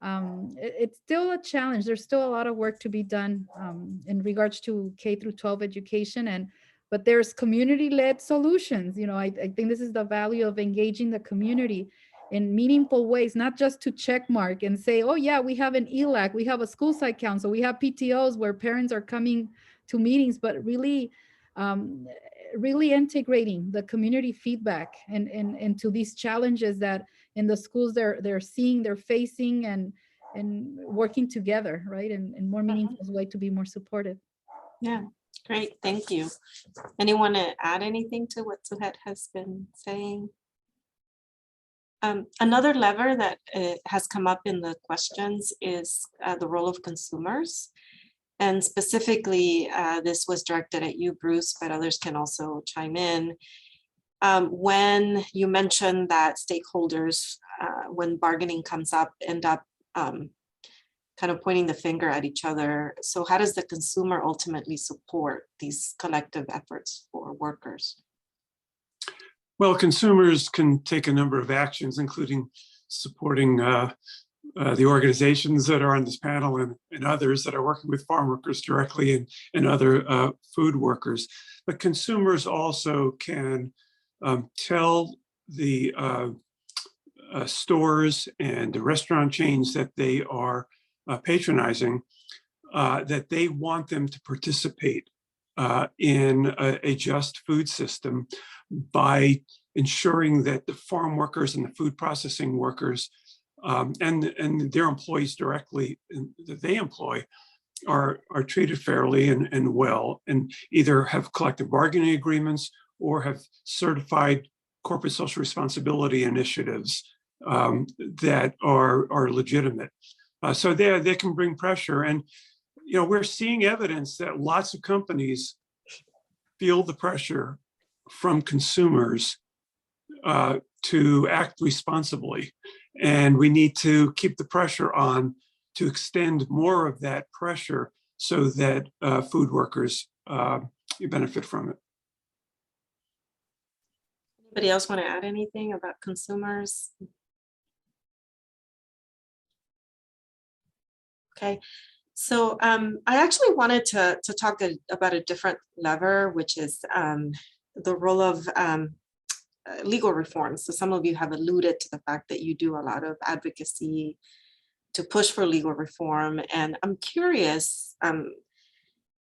It's still a challenge. There's still a lot of work to be done in regards to K through 12 education, but there's community-led solutions. I think this is the value of engaging the community in meaningful ways, not just to check mark and say, oh yeah, we have an ELAC, we have a school site council, we have PTOs where parents are coming to meetings, but really integrating the community feedback and into these challenges that in the schools they're seeing, they're facing, and working together, right? In more meaningful way to be more supportive. Yeah, great, thank you. Anyone to add anything to what Suhet has been saying? Another lever that has come up in the questions is the role of consumers. And specifically, this was directed at you, Bruce, but others can also chime in. When you mentioned that stakeholders, when bargaining comes up, end up kind of pointing the finger at each other. So how does the consumer ultimately support these collective efforts for workers? Well, consumers can take a number of actions, including supporting the organizations that are on this panel and others that are working with farm workers directly and other food workers. But consumers also can tell the stores and the restaurant chains that they are patronizing that they want them to participate in a just food system by ensuring that the farm workers and the food processing workers and their employees directly that they employ are treated fairly and well, and either have collective bargaining agreements or have certified corporate social responsibility initiatives that are legitimate. So they can bring pressure. And we're seeing evidence that lots of companies feel the pressure from consumers to act responsibly. And we need to keep the pressure on to extend more of that pressure so that food workers benefit from it. Anybody else want to add anything about consumers? Okay, so I actually wanted to talk about a different lever, which is the role of legal reform. So some of you have alluded to the fact that you do a lot of advocacy to push for legal reform. And I'm curious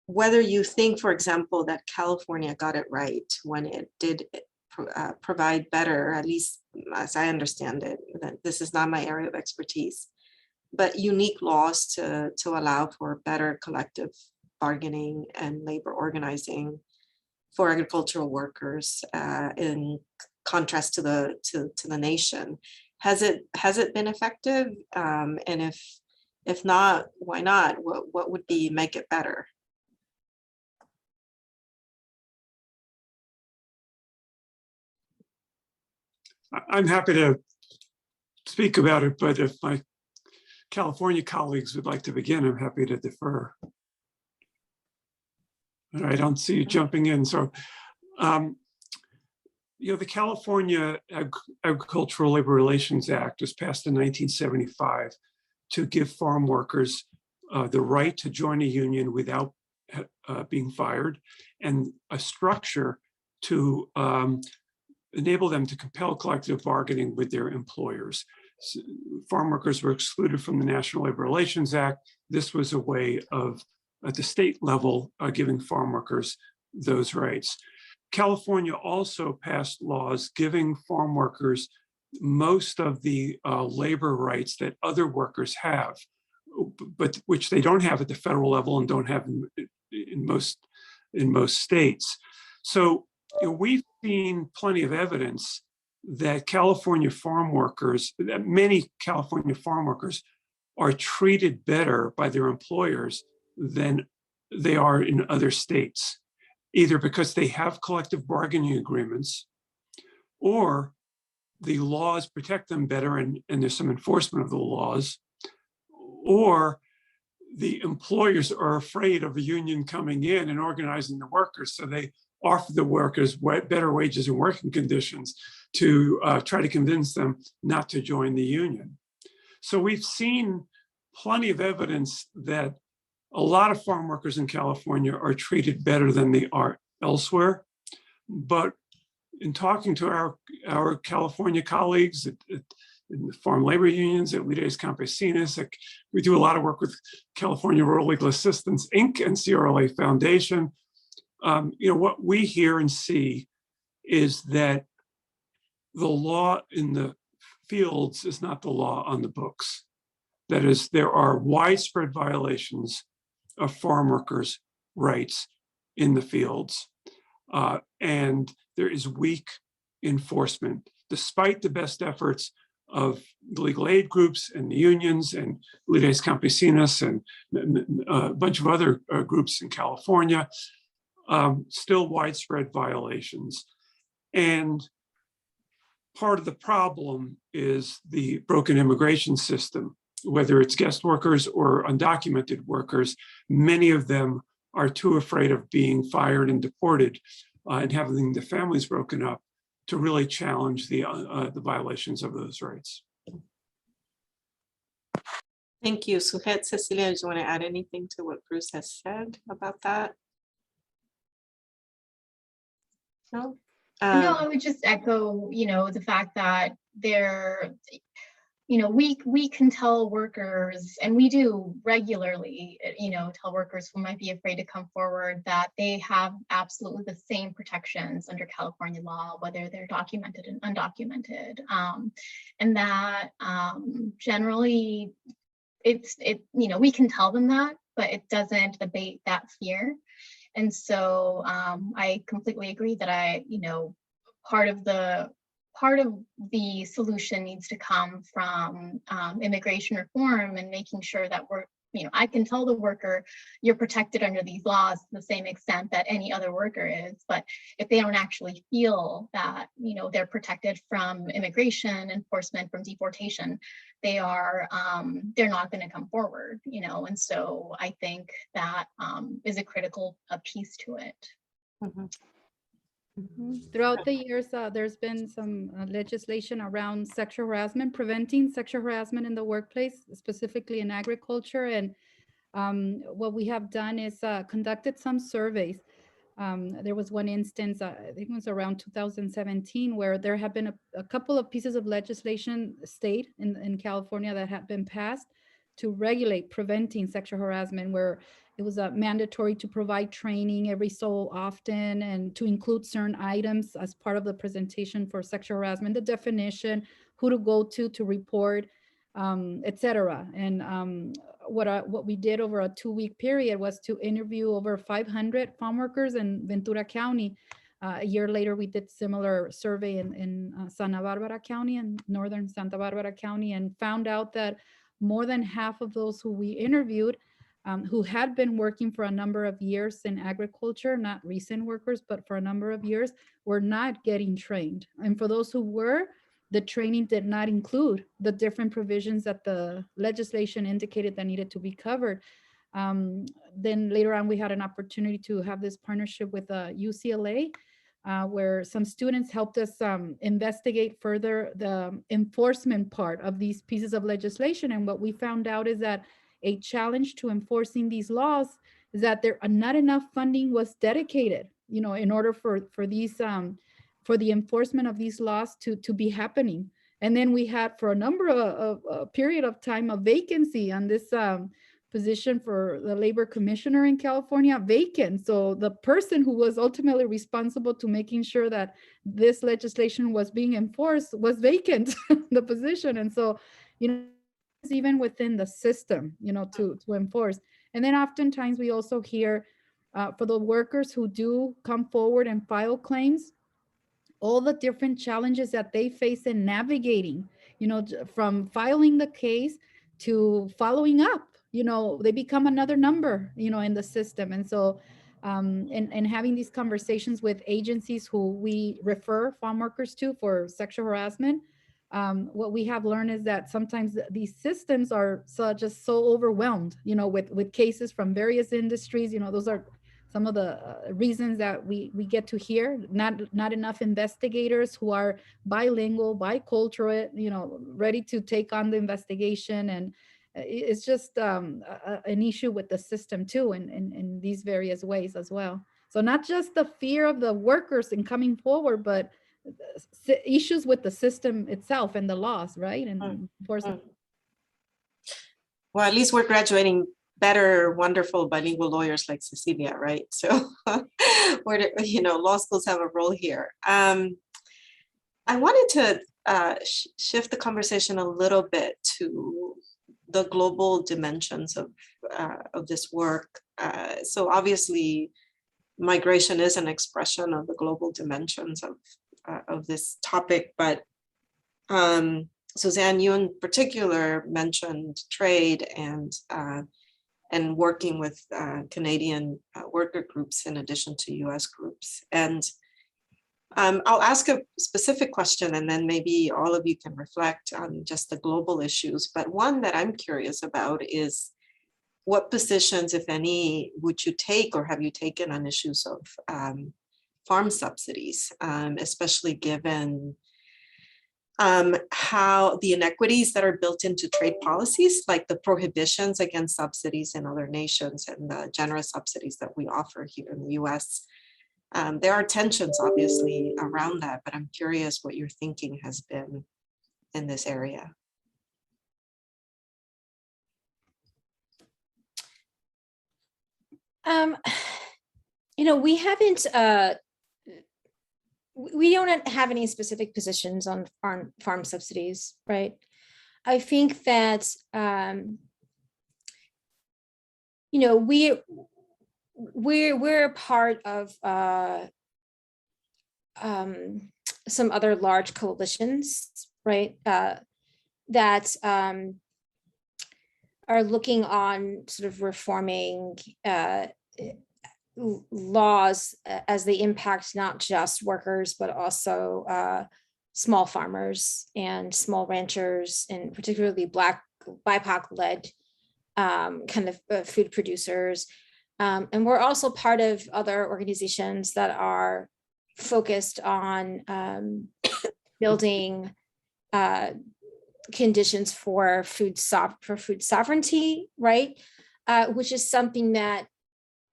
whether you think, for example, that California got it right when it did provide better, at least as I understand it, that this is not my area of expertise, but unique laws to allow for better collective bargaining and labor organizing for agricultural workers in contrast to the nation. Has it been effective? And if not, why not? What would make it better? I'm happy to speak about it, but if my California colleagues would like to begin, I'm happy to defer. I don't see you jumping in. So, the California Agricultural Labor Relations Act was passed in 1975 to give farm workers the right to join a union without being fired, and a structure to enable them to compel collective bargaining with their employers. So farm workers were excluded from the National Labor Relations Act. This was a way of, at the state level, giving farm workers those rights. California also passed laws giving farm workers most of the labor rights that other workers have, but which they don't have at the federal level and don't have in most states. So we've seen plenty of evidence that California farm workers, that many California farm workers are treated better by their employers than they are in other states, either because they have collective bargaining agreements or the laws protect them better and there's some enforcement of the laws, or the employers are afraid of a union coming in and organizing the workers, so they offer the workers better wages and working conditions to try to convince them not to join the union. So we've seen plenty of evidence that a lot of farm workers in California are treated better than they are elsewhere. But in talking to our California colleagues in the farm labor unions, at Campesinas, we do a lot of work with California Rural Legal Assistance, Inc. and CRLA Foundation. What we hear and see is that the law in the fields is not the law on the books. That is, there are widespread violations of farm workers' rights in the fields, and there is weak enforcement, despite the best efforts of the legal aid groups and the unions and Campesinas and a bunch of other groups in California. Still widespread violations. And part of the problem is the broken immigration system, whether it's guest workers or undocumented workers. Many of them are too afraid of being fired and deported and having the families broken up to really challenge the violations of those rights. Thank you. Suhet, Cecilia, do you want to add anything to what Bruce has said about that? No? No, I would just echo, the fact that we can tell workers, and we do regularly, tell workers who might be afraid to come forward that they have absolutely the same protections under California law, whether they're documented and undocumented, and that generally we can tell them that, but it doesn't abate that fear. And so I completely agree that part of the solution needs to come from immigration reform and making sure that I can tell the worker you're protected under these laws to the same extent that any other worker is. But if they don't actually feel that, they're protected from immigration enforcement, from deportation, they're not going to come forward, and so I think that is a critical piece to it. Mhm. Throughout the years, there's been some legislation around sexual harassment, preventing sexual harassment in the workplace, specifically in agriculture. And what we have done is conducted some surveys. There was one instance, I think it was around 2017, where there have been a couple of pieces of legislation state in California that have been passed to regulate preventing sexual harassment, where it was mandatory to provide training every so often and to include certain items as part of the presentation for sexual harassment, the definition, who to go to report, etc. And what we did over a 2-week period was to interview over 500 farm workers in Ventura County. A year later, we did similar survey in Santa Barbara County and northern Santa Barbara County, and found out that more than half of those who we interviewed, who had been working for a number of years in agriculture, not recent workers, but for a number of years, were not getting trained. And for those who were, the training did not include the different provisions that the legislation indicated that needed to be covered. Then later on, we had an opportunity to have this partnership with UCLA, where some students helped us investigate further the enforcement part of these pieces of legislation. And what we found out is that a challenge to enforcing these laws is that there not enough funding was dedicated, in order for these for the enforcement of these laws to be happening. And then we had, for a number of a period of time, a vacancy on this position for the labor commissioner in California, vacant. So the person who was ultimately responsible to making sure that this legislation was being enforced was vacant, the position. And so, even within the system, to enforce. And then oftentimes we also hear for the workers who do come forward and file claims, all the different challenges that they face in navigating, from filing the case to following up, they become another number, in the system. And so, and having these conversations with agencies who we refer farm workers to for sexual harassment, what we have learned is that sometimes these systems are just so overwhelmed, with cases from various industries. Those are some of the reasons that we get to hear. Not enough investigators who are bilingual, bicultural, ready to take on the investigation. And it's just an issue with the system too, in these various ways as well. So not just the fear of the workers in coming forward, but issues with the system itself and the laws, right? And well, at least we're graduating better, wonderful bilingual lawyers like Cecilia, right? So law schools have a role here. I wanted to shift the conversation a little bit to the global dimensions of this work. So obviously, migration is an expression of the global dimensions of this topic, but Suzanne, you in particular mentioned trade and working with Canadian worker groups in addition to US groups. And I'll ask a specific question and then maybe all of you can reflect on just the global issues. But one that I'm curious about is what positions, if any, would you take or have you taken on issues of farm subsidies, especially given how the inequities that are built into trade policies, like the prohibitions against subsidies in other nations and the generous subsidies that we offer here in the US. There are tensions obviously around that, but I'm curious what your thinking has been in this area. You know, we haven't, we don't have any specific positions on farm subsidies, right? I think that, you know, we're a part of some other large coalitions, right? That are looking on sort of reforming laws as they impact not just workers, but also small farmers and small ranchers, and particularly Black BIPOC-led kind of food producers. And we're also part of other organizations that are focused on building conditions for food sovereignty, right? Which is something that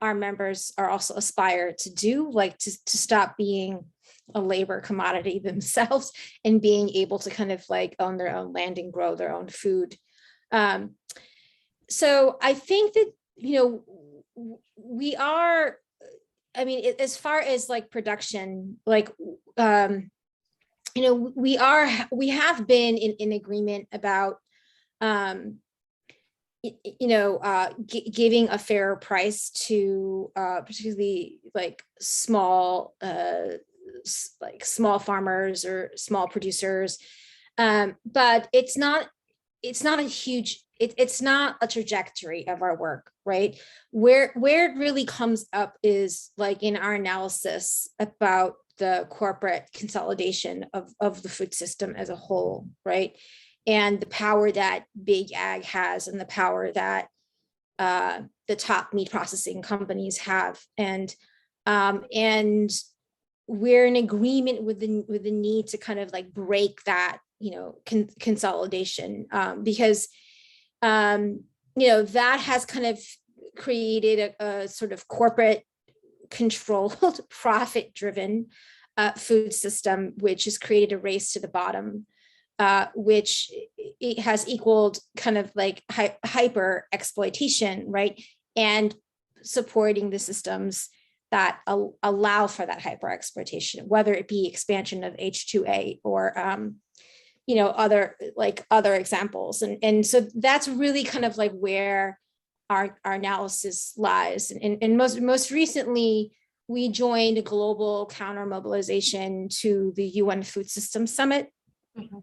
our members are also aspire to do, like to stop being a labor commodity themselves and being able to kind of like own their own land and grow their own food. So I think that, you know, we are, I mean, as far as like production, like, you know, we have been in agreement about, you know, giving a fair price to particularly like small farmers or small producers, but it's not a huge, it's not a trajectory of our work, right? Where it really comes up is like in our analysis about the corporate consolidation of the food system as a whole, right? And the power that big ag has, and the power that the top meat processing companies have, and we're in agreement with the need to kind of like break that, you know, consolidation, because you know, that has kind of created a sort of corporate controlled, profit-driven food system, which has created a race to the bottom. Which it has equaled kind of like hyper exploitation, right? And supporting the systems that allow for that hyper exploitation, whether it be expansion of H2A or, you know, other examples. And so that's really kind of like where our analysis lies. And most recently, we joined a global counter mobilization to the UN Food Systems Summit. Mm-hmm.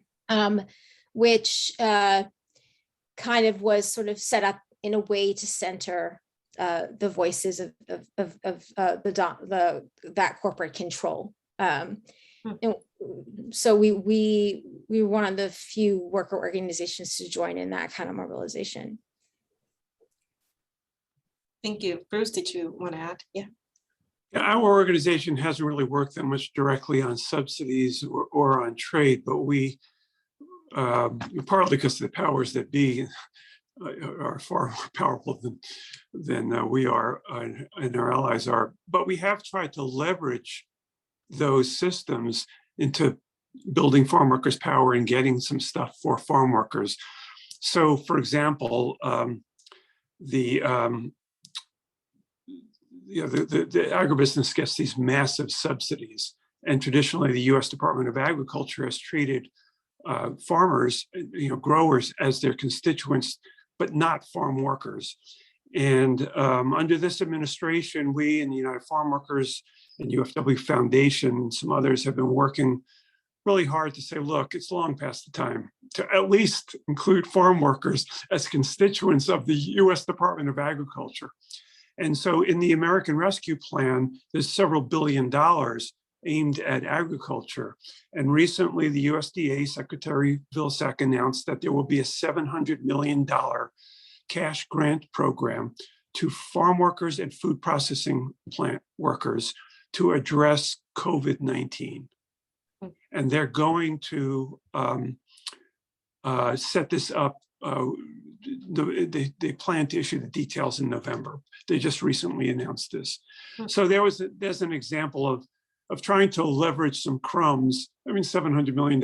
Which kind of was sort of set up in a way to center the voices of that corporate control. And so we were one of the few worker organizations to join in that kind of mobilization. Thank you. Bruce, did you want to add? Yeah. Our organization hasn't really worked that much directly on subsidies or on trade, but we, partly because the powers that be are far more powerful than we are and our allies are, but we have tried to leverage those systems into building farm workers' power and getting some stuff for farm workers. So, for example, the agribusiness gets these massive subsidies, and traditionally the U.S. Department of Agriculture has treated farmers, you know, growers as their constituents, but not farm workers. And under this administration, we and the United Farm Workers and UFW Foundation and some others have been working really hard to say, look, it's long past the time to at least include farm workers as constituents of the U.S. Department of Agriculture. And so in the American Rescue Plan, there's several $1 billion aimed at agriculture. And recently, the USDA Secretary Vilsack announced that there will be a $700 million cash grant program to farm workers and food processing plant workers to address COVID-19. and they're going to set this up. They plan to issue the details in November. They just recently announced this. So there's an example of trying to leverage some crumbs. I mean, $700 million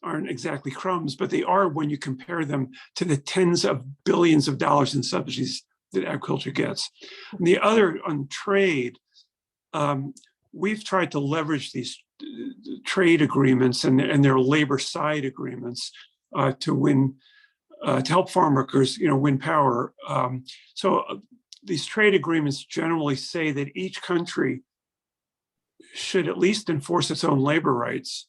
aren't exactly crumbs, but they are when you compare them to the tens of billions of dollars in subsidies that agriculture gets. And the other on trade, we've tried to leverage these trade agreements and their labor side agreements to win, to help farm workers, win power. These trade agreements generally say that each country should at least enforce its own labor rights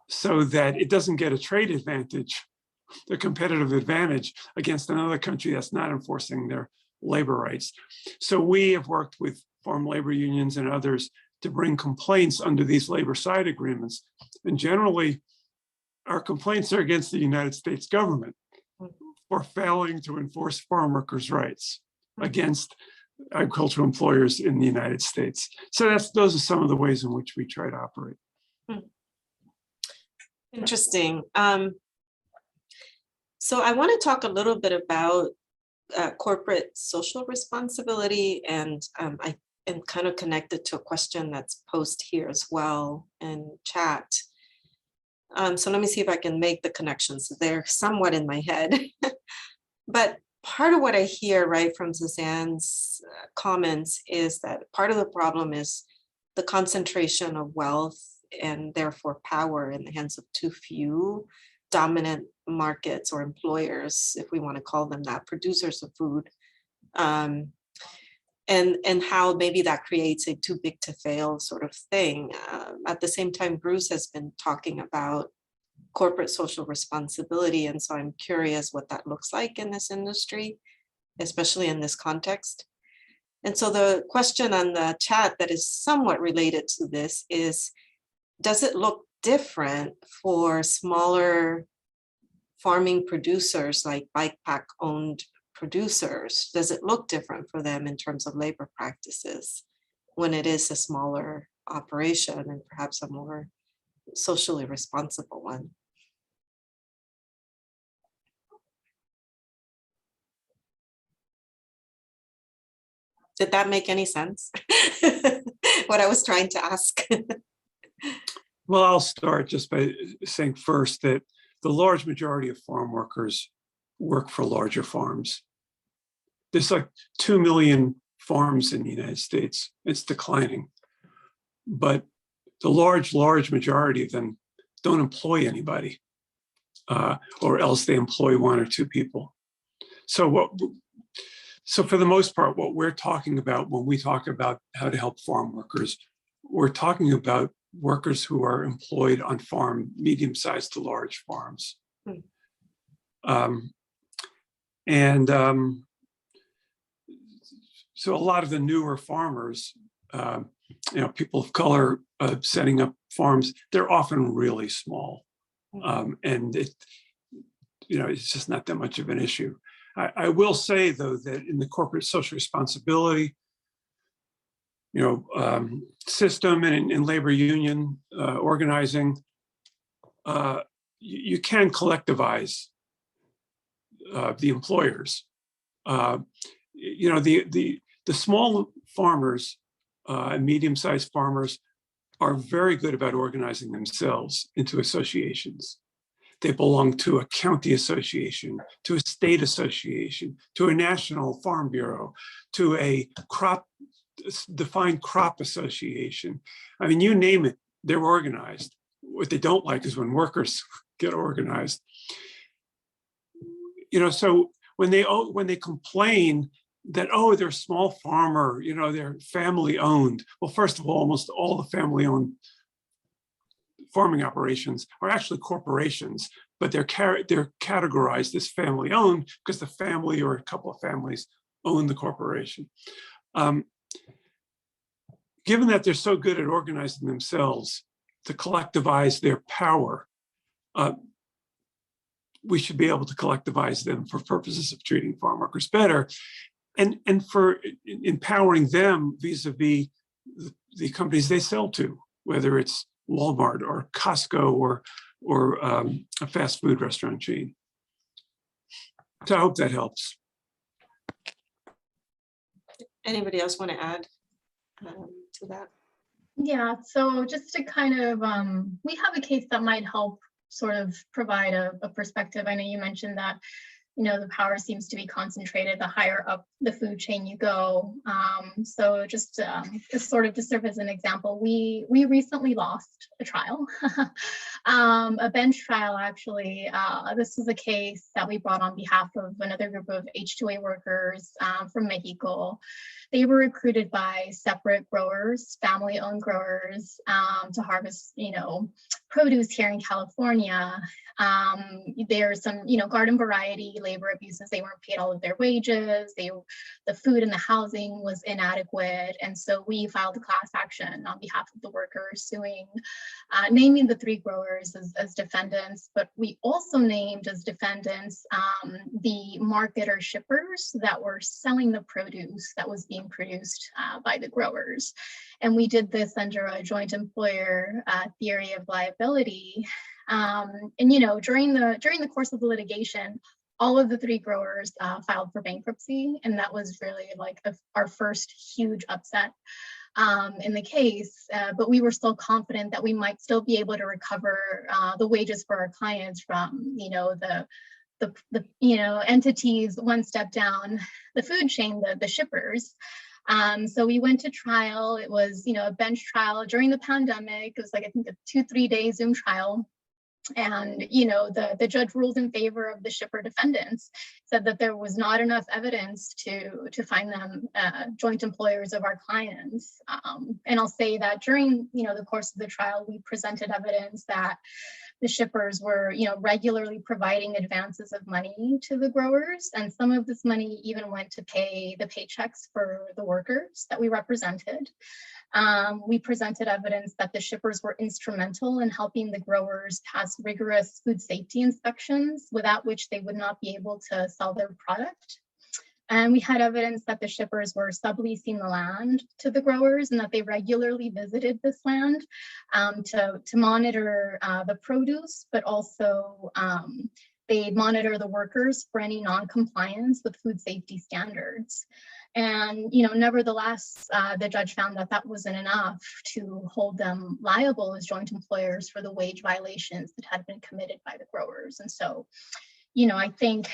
so that it doesn't get a trade advantage, a competitive advantage against another country that's not enforcing their labor rights. So we have worked with farm labor unions and others to bring complaints under these labor side agreements. And generally, our complaints are against the United States government for failing to enforce farm workers' rights against agricultural employers in the United States. So those are some of the ways in which we try to operate. Interesting. So I want to talk a little bit about corporate social responsibility, and I am kind of connected to a question that's posed here as well in chat. So let me see if I can make the connections. They're somewhat in my head. But part of what I hear, right, from Suzanne's comments is that part of the problem is the concentration of wealth and therefore power in the hands of too few dominant markets or employers, if we want to call them that, producers of food, and how maybe that creates a too big to fail sort of thing. At the same time, Bruce has been talking about corporate social responsibility, and so I'm curious what that looks like in this industry, especially in this context. And so the question on the chat that is somewhat related to this is, does it look different for smaller farming producers like bike pack owned producers? Does it look different for them in terms of labor practices when it is a smaller operation and perhaps a more socially responsible one? Did that make any sense? What I was trying to ask. Well, I'll start just by saying first that the large majority of farm workers work for larger farms. There's like 2 million farms in the United States. It's declining. But the large majority of them don't employ anybody, or else they employ 1 or 2 people. So for the most part, what we're talking about when we talk about how to help farm workers, we're talking about workers who are employed on farm, medium-sized to large farms. So a lot of the newer farmers, people of color setting up farms, they're often really small. And it's just not that much of an issue. I will say, though, that in the corporate social responsibility system and in labor union organizing, you can collectivize the employers. The small farmers and medium-sized farmers are very good about organizing themselves into associations. They belong to a county association, to a state association, to a national farm bureau, to a defined crop association. I mean, you name it, they're organized. What they don't like is when workers get organized. So when they complain that, oh, they're a small farmer, they're family owned. Well, first of all, almost all the family owned farming operations are actually corporations, but they're categorized as family owned because the family or a couple of families own the corporation. Given that they're so good at organizing themselves to collectivize their power, we should be able to collectivize them for purposes of treating farm workers better and for empowering them vis-a-vis the companies they sell to, whether it's Walmart or Costco or a fast food restaurant chain. So I hope that helps. Anybody else want to add to that? Yeah, so just to kind of, we have a case that might help sort of provide a perspective. I know you mentioned that, you know, the power seems to be concentrated the higher up the food chain you go. So just sort of to serve as an example, we recently lost a trial, a bench trial actually. This was a case that we brought on behalf of another group of H2A workers from Mexico. They were recruited by separate growers, family-owned growers, to harvest, you know, produce here in California. There's some, you know, garden variety labor abuses. They weren't paid all of their wages. The food and the housing was inadequate. And so we filed a class action on behalf of the workers, suing, naming the 3 growers as defendants, but we also named as defendants the marketer shippers that were selling the produce that was being produced by the growers. And we did this under a joint employer theory of liability. And, you know, during the course of the litigation, all of the 3 growers filed for bankruptcy. And that was really like our first huge upset in the case. But we were still confident that we might still be able to recover the wages for our clients from, you know, the you know, entities one step down the food chain, the shippers. So we went to trial. It was, you know, a bench trial during the pandemic. It was like, I think, a 2-3 day Zoom trial. And, you know, the judge ruled in favor of the shipper defendants, said that there was not enough evidence to find them joint employers of our clients. And I'll say that during, you know, the course of the trial, we presented evidence that the shippers were, you know, regularly providing advances of money to the growers. And some of this money even went to pay the paychecks for the workers that we represented. We presented evidence that the shippers were instrumental in helping the growers pass rigorous food safety inspections, without which they would not be able to sell their product. And we had evidence that the shippers were subleasing the land to the growers and that they regularly visited this land to monitor the produce, but also they monitor the workers for any non-compliance with food safety standards. And, you know, nevertheless, the judge found that that wasn't enough to hold them liable as joint employers for the wage violations that had been committed by the growers. And so, you know, I think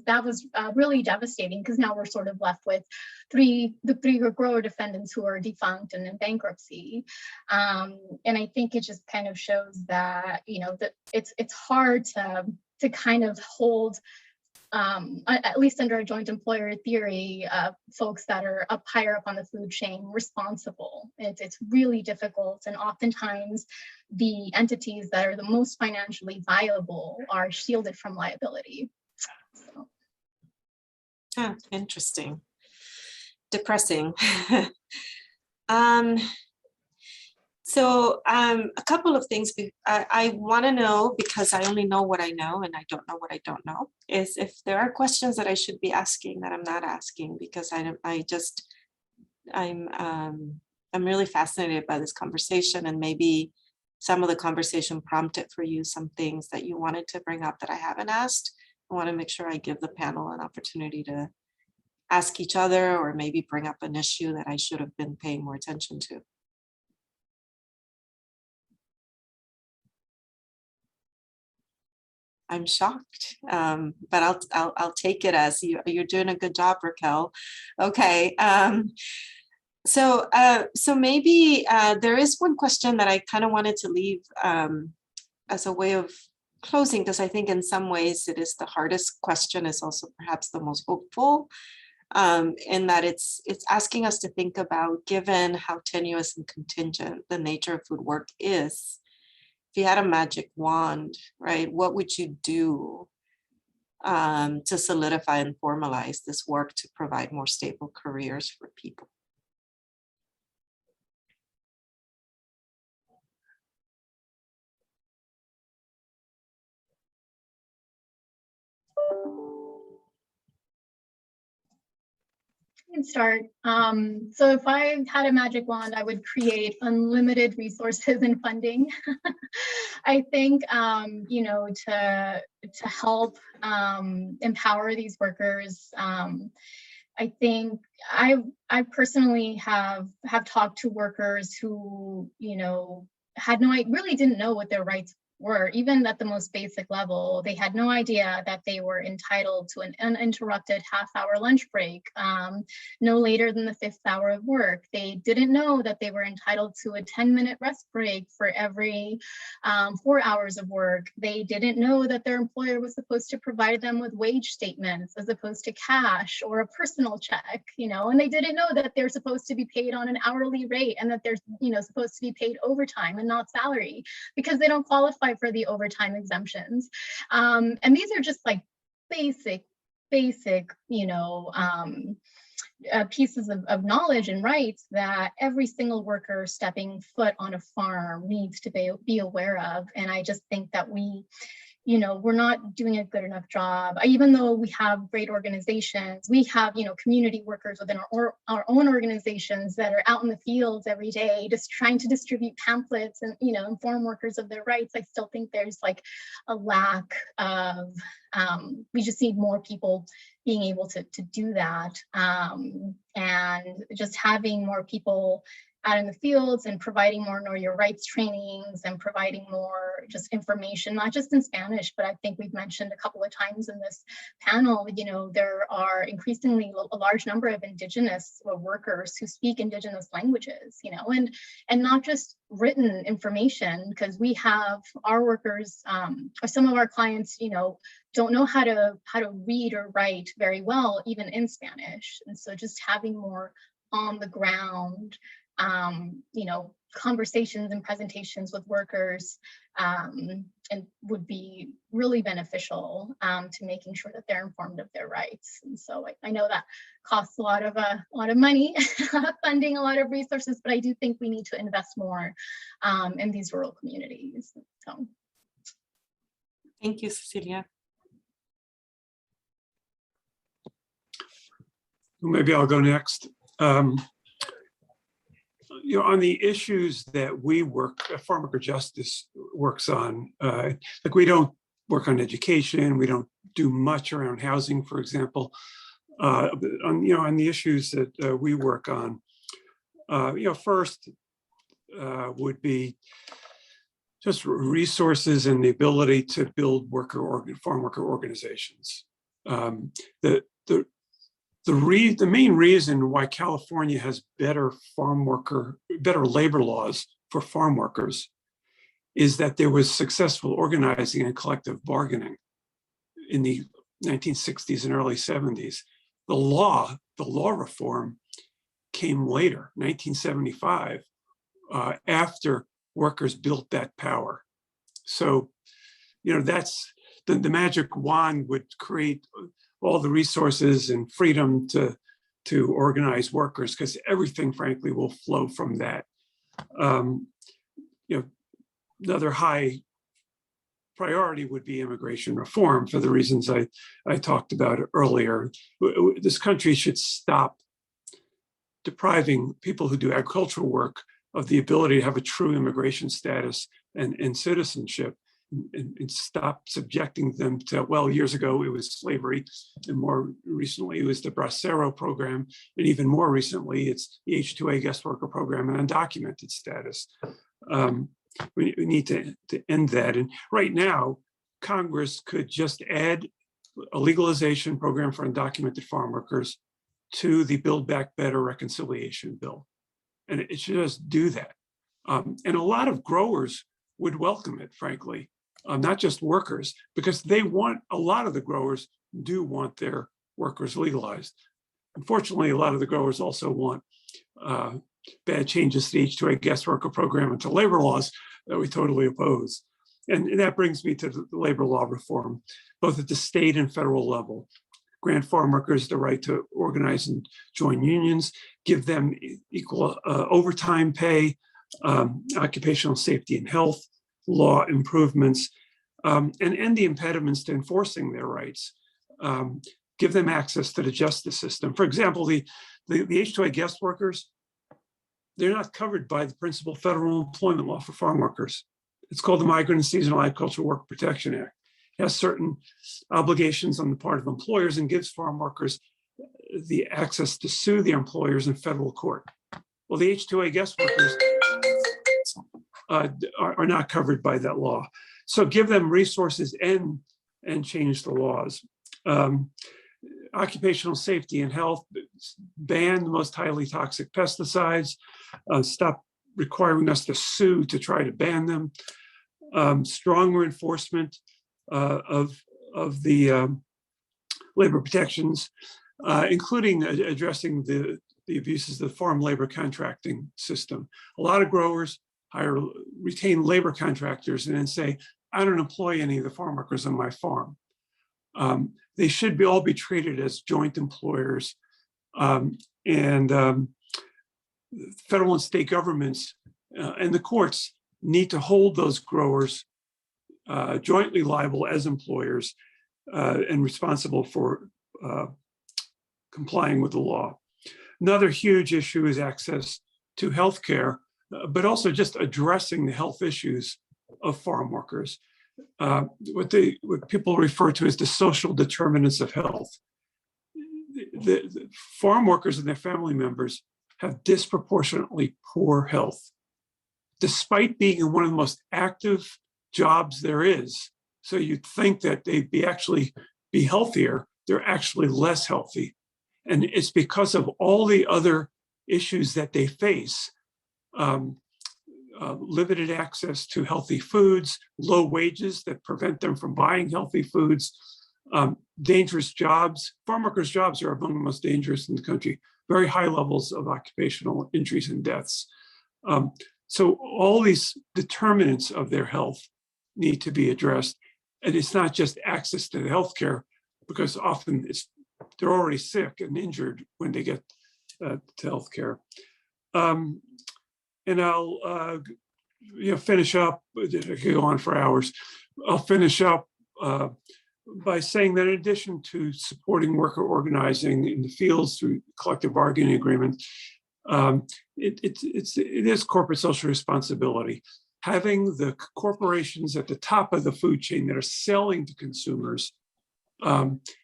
that was really devastating, because now we're sort of left with the 3 grower defendants who are defunct and in bankruptcy. And I think it just kind of shows that, you know, that it's hard to kind of hold, at least under a joint employer theory, folks that are higher up on the food chain responsible. It's really difficult, and oftentimes the entities that are the most financially viable are shielded from liability. So. Ah, interesting. Depressing. So a couple of things I want to know, because I only know what I know and I don't know what I don't know, is if there are questions that I should be asking that I'm not asking, because I'm really fascinated by this conversation, and maybe some of the conversation prompted for you some things that you wanted to bring up that I haven't asked. I want to make sure I give the panel an opportunity to ask each other, or maybe bring up an issue that I should have been paying more attention to. I'm shocked, but I'll take it as you're doing a good job, Raquel. Okay, so maybe there is one question that I kind of wanted to leave as a way of closing, because I think in some ways it is the hardest question, is also perhaps the most hopeful, in that it's asking us to think about, given how tenuous and contingent the nature of food work is, if you had a magic wand, right, what would you do to solidify and formalize this work to provide more stable careers for people? can start. So if I had a magic wand, I would create unlimited resources and funding. I think, you know, to help empower these workers. I think I personally have talked to workers who, you know, really didn't know what their rights were, even at the most basic level. They had no idea that they were entitled to an uninterrupted half-hour lunch break, no later than the 5th hour of work. They didn't know that they were entitled to a 10-minute rest break for every 4 hours of work. They didn't know that their employer was supposed to provide them with wage statements as opposed to cash or a personal check, you know, and they didn't know that they're supposed to be paid on an hourly rate and that they're, you know, supposed to be paid overtime and not salary, because they don't qualify for the overtime exemptions. And these are just like basic, you know, pieces of knowledge and rights that every single worker stepping foot on a farm needs to be aware of. And I just think that we, you know, we're not doing a good enough job. Even though we have great organizations, we have, you know, community workers within our own organizations that are out in the fields every day, just trying to distribute pamphlets and, you know, inform workers of their rights. I still think there's like a lack of, we just need more people being able to do that. And just having more people out in the fields and providing more know your rights trainings and providing more just information, not just in Spanish, but I think we've mentioned a couple of times in this panel, you know, there are increasingly a large number of Indigenous workers who speak Indigenous languages, you know, and not just written information, because we have our workers, or some of our clients, you know, don't know how to read or write very well, even in Spanish. And so just having more on the ground, you know, conversations and presentations with workers and would be really beneficial to making sure that they're informed of their rights. And so I know that costs a lot of money, funding, a lot of resources, but I do think we need to invest more in these rural communities. So, Thank you, Cecilia. Maybe I'll go next. You know, on the issues that we Farmworker Justice works on, like we don't work on education, we don't do much around housing, for example. On the issues that we work on, you know, first would be just resources and the ability to build farm worker organizations. The main reason why California has better labor laws for farm workers is that there was successful organizing and collective bargaining in the 1960s and early 70s. The law reform came later, 1975, after workers built that power. So, you know, that's the magic wand would create all the resources and freedom to organize workers, because everything, frankly, will flow from that. You know, another high priority would be immigration reform for the reasons I talked about earlier. This country should stop depriving people who do agricultural work of the ability to have a true immigration status and citizenship, and stop subjecting them to, well, years ago it was slavery, and more recently it was the Bracero program, and even more recently it's the H2A guest worker program and undocumented status. We need to end that. And right now, Congress could just add a legalization program for undocumented farm workers to the Build Back Better reconciliation bill. And it should just do that. And a lot of growers would welcome it, frankly. Not just workers, because a lot of the growers do want their workers legalized. Unfortunately, a lot of the growers also want bad changes to the H2A guest worker program and to labor laws that we totally oppose. And that brings me to the labor law reform, both at the state and federal level. Grant farm workers the right to organize and join unions, give them equal overtime pay, occupational safety and health, law improvements, and end the impediments to enforcing their rights. give them access to the justice system. For example, the H2A guest workers, they're not covered by the principal federal employment law for farm workers. It's called the Migrant and Seasonal Agricultural Work Protection Act. It has certain obligations on the part of employers and gives farm workers the access to sue their employers in federal court. Well, the H2A guest workers are not covered by that law. So give them resources and change the laws. Occupational safety and health, ban the most highly toxic pesticides, stop requiring us to sue to try to ban them, stronger enforcement of the labor protections, including addressing the abuses of the farm labor contracting system. A lot of growers retain labor contractors and then say, I don't employ any of the farm workers on my farm. They should all be treated as joint employers, and federal and state governments and the courts need to hold those growers jointly liable as employers and responsible for complying with the law. Another huge issue is access to health care, but also just addressing the health issues of farm workers. What people refer to as the social determinants of health. The farm workers and their family members have disproportionately poor health, despite being in one of the most active jobs there is. So you'd think that they'd actually be healthier. They're actually less healthy. And it's because of all the other issues that they face. Limited access to healthy foods, low wages that prevent them from buying healthy foods, dangerous jobs. Farm workers' jobs are among the most dangerous in the country, very high levels of occupational injuries and deaths. So all these determinants of their health need to be addressed. And it's not just access to the healthcare, because often they're already sick and injured when they get to healthcare. And I'll finish up. I could go on for hours. I'll finish up by saying that in addition to supporting worker organizing in the fields through collective bargaining agreement, it is corporate social responsibility. Having the corporations at the top of the food chain that are selling to consumers,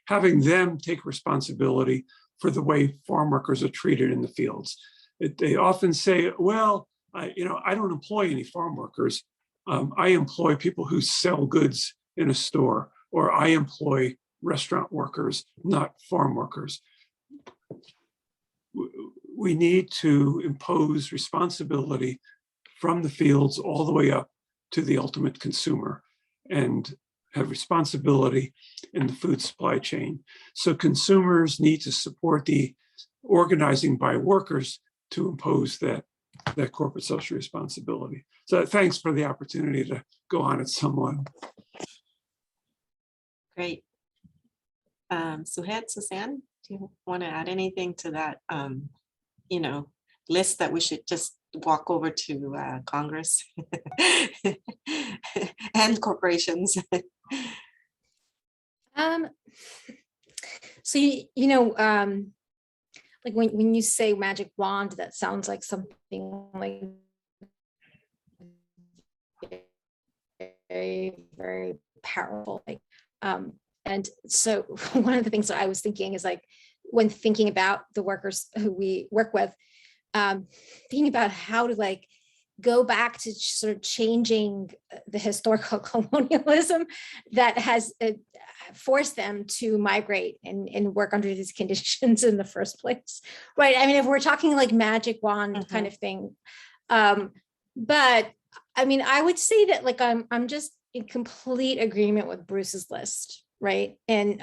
having them take responsibility for the way farm workers are treated in the fields. They often say, well, I don't employ any farm workers. I employ people who sell goods in a store, or I employ restaurant workers, not farm workers. We need to impose responsibility from the fields all the way up to the ultimate consumer and have responsibility in the food supply chain. So consumers need to support the organizing by workers to impose that corporate social responsibility. So thanks for the opportunity to go on it somewhat. Great. Suhed, Suzanne, do you want to add anything to that, list that we should just walk over to Congress and corporations? So, like when you say magic wand, that sounds like something like very, very powerful. And so one of the things that I was thinking is, like, when thinking about the workers who we work with, thinking about how to go back to sort of changing the historical colonialism that has forced them to migrate and work under these conditions in the first place, right? I mean, if we're talking like magic wand kind of thing, but I mean, I would say that I'm just in complete agreement with Bruce's list, right? And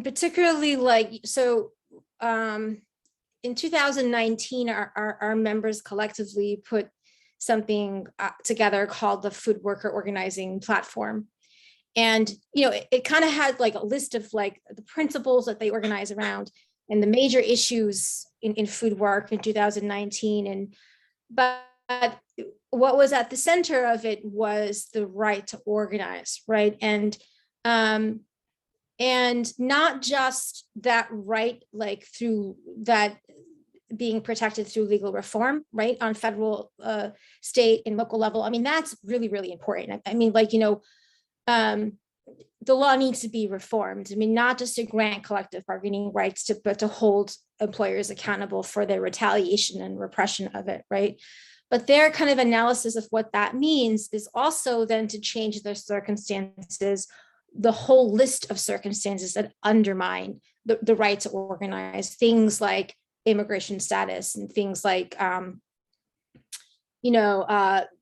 particularly in 2019, our members collectively put something together called the Food Worker Organizing Platform. And, it kind of had a list of the principles that they organize around and the major issues in food work in 2019. But what was at the center of it was the right to organize, right? And And not just that right, like through that being protected through legal reform, right, on federal, state and local level. I mean, that's really, really important. I mean, like, the law needs to be reformed. I mean, not just to grant collective bargaining rights, but to hold employers accountable for their retaliation and repression of it, right? But their kind of analysis of what that means is also then to change their circumstances, the whole list of circumstances that undermine the right to organize, things like immigration status and things like,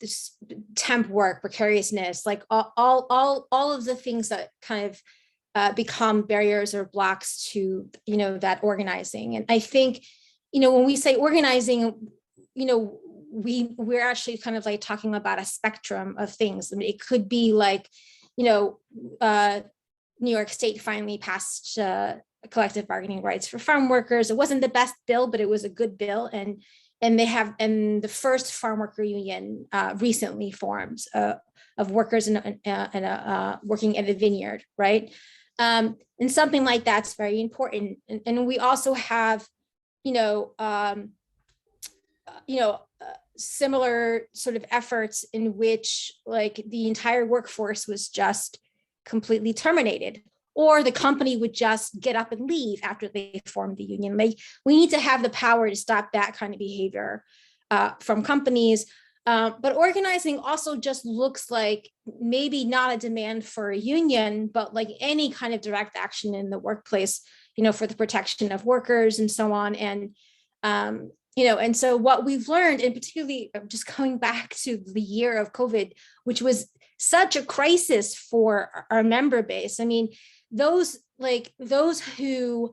this temp work, precariousness, like all of the things that kind of become barriers or blocks to, that organizing. And I think, when we say organizing, we're actually kind of like talking about a spectrum of things. I mean, it could be like, New York State finally passed collective bargaining rights for farm workers. It wasn't the best bill, but it was a good bill. And the first farm worker union recently formed of workers working at a vineyard, right? And something like that's very important. And we also have, similar sort of efforts in which like the entire workforce was just completely terminated, or the company would just get up and leave after they formed the union. Like, we need to have the power to stop that kind of behavior from companies. But organizing also just looks like maybe not a demand for a union, but like any kind of direct action in the workplace, for the protection of workers and so on. And, and so what we've learned, and particularly just going back to the year of COVID, which was such a crisis for our member base. I mean, those who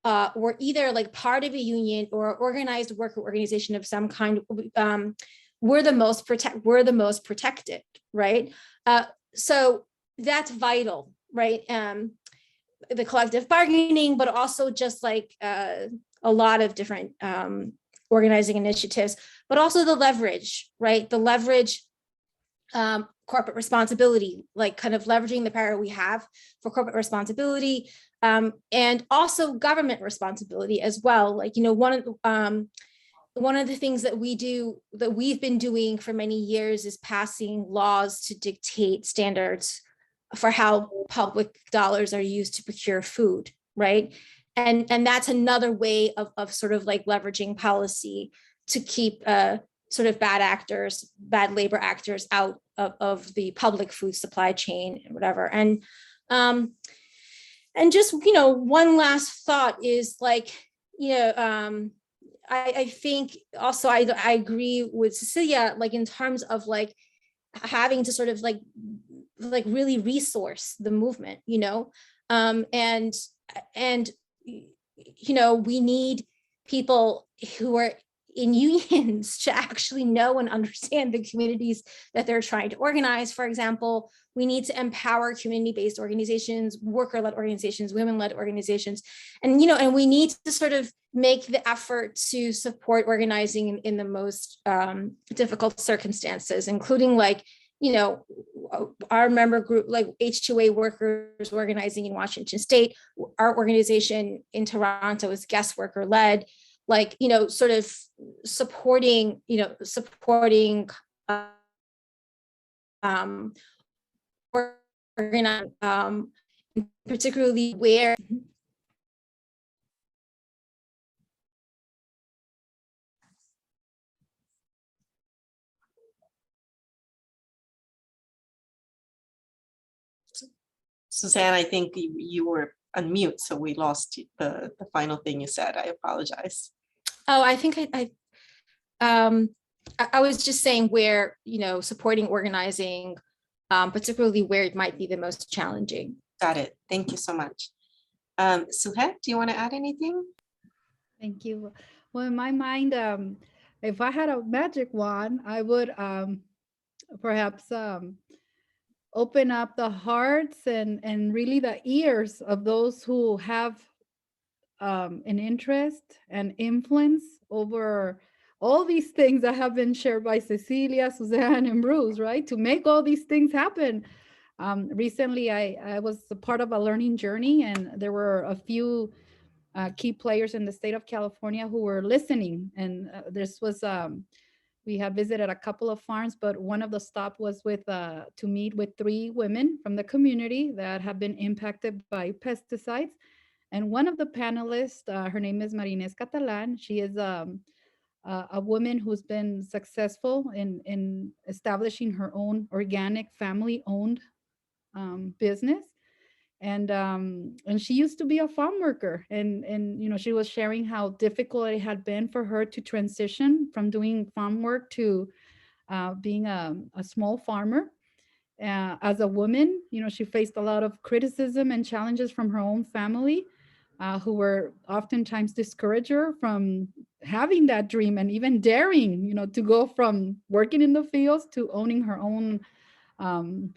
were either like part of a union or organized worker organization of some kind, were the most protected, right? So that's vital, right? The collective bargaining, but also just like a lot of different organizing initiatives, but also the leverage, right? The leverage, corporate responsibility, like kind of leveraging the power we have for corporate responsibility, and also government responsibility as well. Like, one of the things that we've been doing for many years is passing laws to dictate standards for how public dollars are used to procure food, right? And that's another way of sort of like leveraging policy to keep sort of bad labor actors out of the public food supply chain, whatever. And just, one last thought is like, I think also I agree with Cecilia, like in terms of like having to sort of like really resource the movement, and we need people who are in unions to actually know and understand the communities that they're trying to organize. For example, we need to empower community-based organizations, worker-led organizations, women-led organizations, and and we need to sort of make the effort to support organizing in the most difficult circumstances, including like our member group, like H2A Workers organizing in Washington State. Our organization in Toronto is guest worker led, like, sort of supporting organizing, particularly where Suzanne, I think you were on mute, so we lost the final thing you said. I apologize. Oh, I think I was just saying where, supporting organizing, particularly where it might be the most challenging. Got it. Thank you so much. Suhet, do you want to add anything? Thank you. Well, in my mind, if I had a magic wand, I would perhaps open up the hearts and really the ears of those who have an interest and influence over all these things that have been shared by Cecilia, Suzanne, and Bruce, right? To make all these things happen. Recently, I was a part of a learning journey, and there were a few key players in the state of California who were listening. And this was, we had visited a couple of farms, but one of the stop was with to meet with 3 women from the community that have been impacted by pesticides. And one of the panelists, her name is Marines Catalan. She is a woman who's been successful in establishing her own organic family-owned business. And she used to be a farm worker, and you know, she was sharing how difficult it had been for her to transition from doing farm work to being a small farmer. As a woman, you know, she faced a lot of criticism and challenges from her own family, who were oftentimes discourage her from having that dream and even daring, you know, to go from working in the fields to owning her own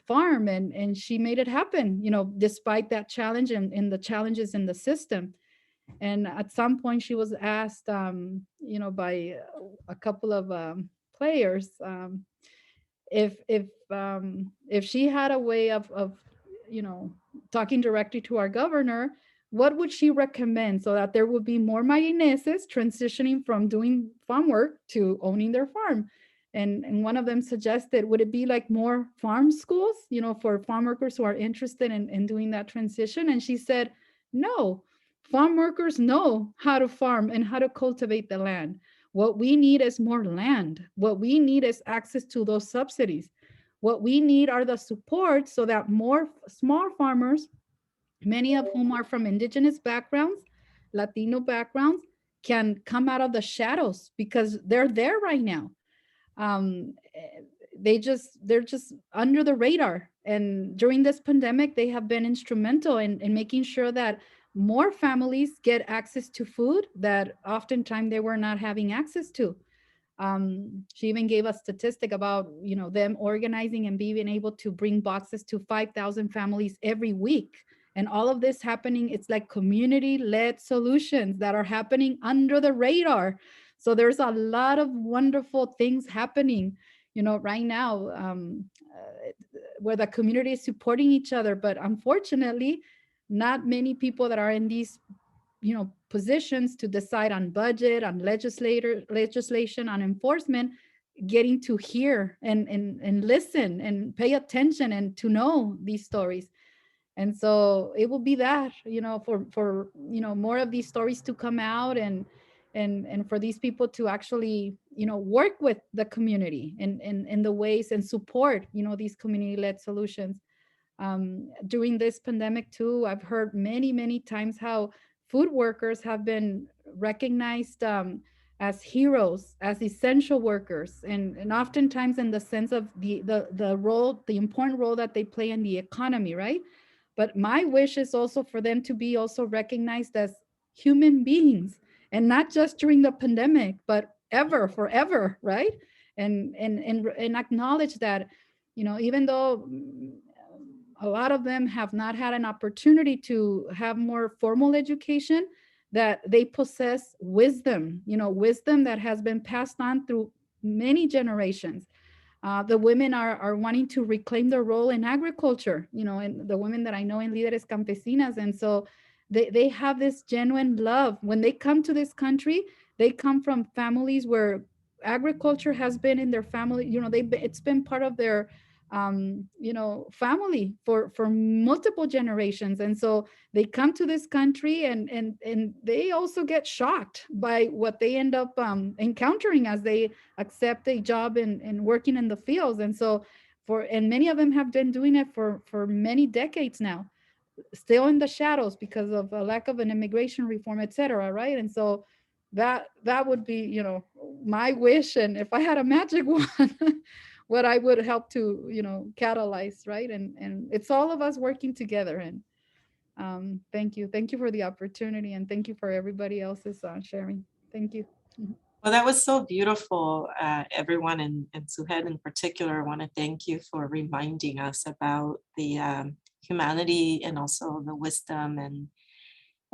farm. And she made it happen, you know, despite that challenge and the challenges in the system. And at some point she was asked, you know, by a couple of players, if she had a way of you know, talking directly to our governor, what would she recommend so that there would be more Mayaneses transitioning from doing farm work to owning their farm? And one of them suggested, would it be like more farm schools, you know, for farm workers who are interested in doing that transition? And she said, no, farm workers know how to farm and how to cultivate the land. What we need is more land. What we need is access to those subsidies. What we need are the support so that more small farmers, many of whom are from indigenous backgrounds, Latino backgrounds, can come out of the shadows because they're there right now. Um, they're just under the radar. And during this pandemic, they have been instrumental in making sure that more families get access to food that oftentimes they were not having access to. She even gave a statistic about, you know, them organizing and being able to bring boxes to 5,000 families every week. And all of this happening, it's like community-led solutions that are happening under the radar. So there's a lot of wonderful things happening, you know, right now, where the community is supporting each other. But unfortunately, not many people that are in these, you know, positions to decide on budget, on legislation, on enforcement, getting to hear and listen and pay attention and to know these stories. And so it will be that, you know, for you know, more of these stories to come out, and for these people to actually, you know, work with the community in the ways and support, you know, these community-led solutions. During this pandemic too, I've heard many times how food workers have been recognized as heroes, as essential workers, and oftentimes in the sense of the role, the important role that they play in the economy, right? But my wish is also for them to be also recognized as human beings, and not just during the pandemic, but ever, forever, right? And acknowledge that, you know, even though a lot of them have not had an opportunity to have more formal education, that they possess wisdom, you know, wisdom that has been passed on through many generations. The women are wanting to reclaim their role in agriculture, you know, and the women that I know in Líderes Campesinas. And so they have this genuine love. When they come to this country, they come from families where agriculture has been in their family, you know, it's been part of their you know, family for multiple generations. And so they come to this country, and they also get shocked by what they end up encountering as they accept a job in working in the fields. And so and many of them have been doing it for many decades now, still in the shadows because of a lack of an immigration reform, etc. Right? And so that would be, you know, my wish. And if I had a magic wand, what I would help to, you know, catalyze, right? And it's all of us working together. And thank you for the opportunity, and thank you for everybody else's sharing. Thank you. Well, that was so beautiful, everyone, and Suhed in particular. I want to thank you for reminding us about the humanity and also the wisdom and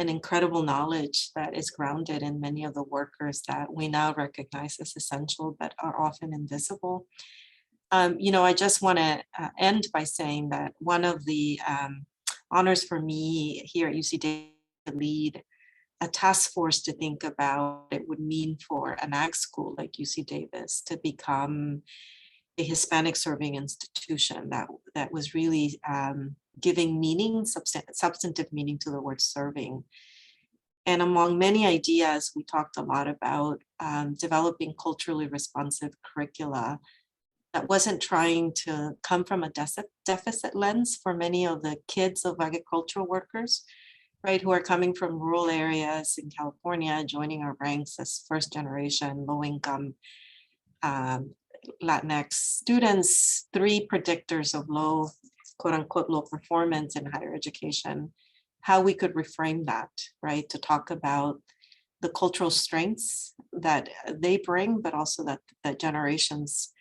incredible knowledge that is grounded in many of the workers that we now recognize as essential but are often invisible. I just want to end by saying that one of the honors for me here at UC Davis to lead a task force to think about what it would mean for an ag school like UC Davis to become a Hispanic serving institution that was really giving meaning, substantive meaning to the word serving. And among many ideas, we talked a lot about developing culturally responsive curricula that wasn't trying to come from a deficit lens for many of the kids of agricultural workers, right, who are coming from rural areas in California, joining our ranks as first generation, low income Latinx students, 3 predictors of low, quote unquote, low performance in higher education, how we could reframe that, right, to talk about the cultural strengths that they bring, but also that generations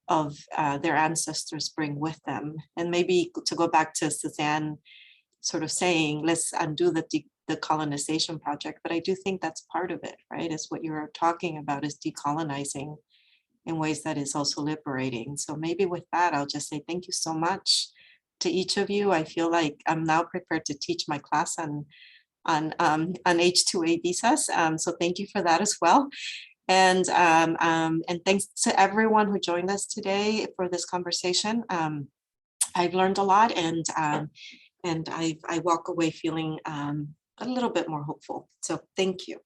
of their ancestors bring with them. And maybe to go back to Suzanne sort of saying, let's undo the colonization project, but I do think that's part of it, right? Is what you're talking about is decolonizing in ways that is also liberating. So maybe with that, I'll just say thank you so much to each of you. I feel like I'm now prepared to teach my class on H2A visas. So thank you for that as well. And thanks to everyone who joined us today for this conversation. I've learned a lot, and I walk away feeling a little bit more hopeful. So thank you.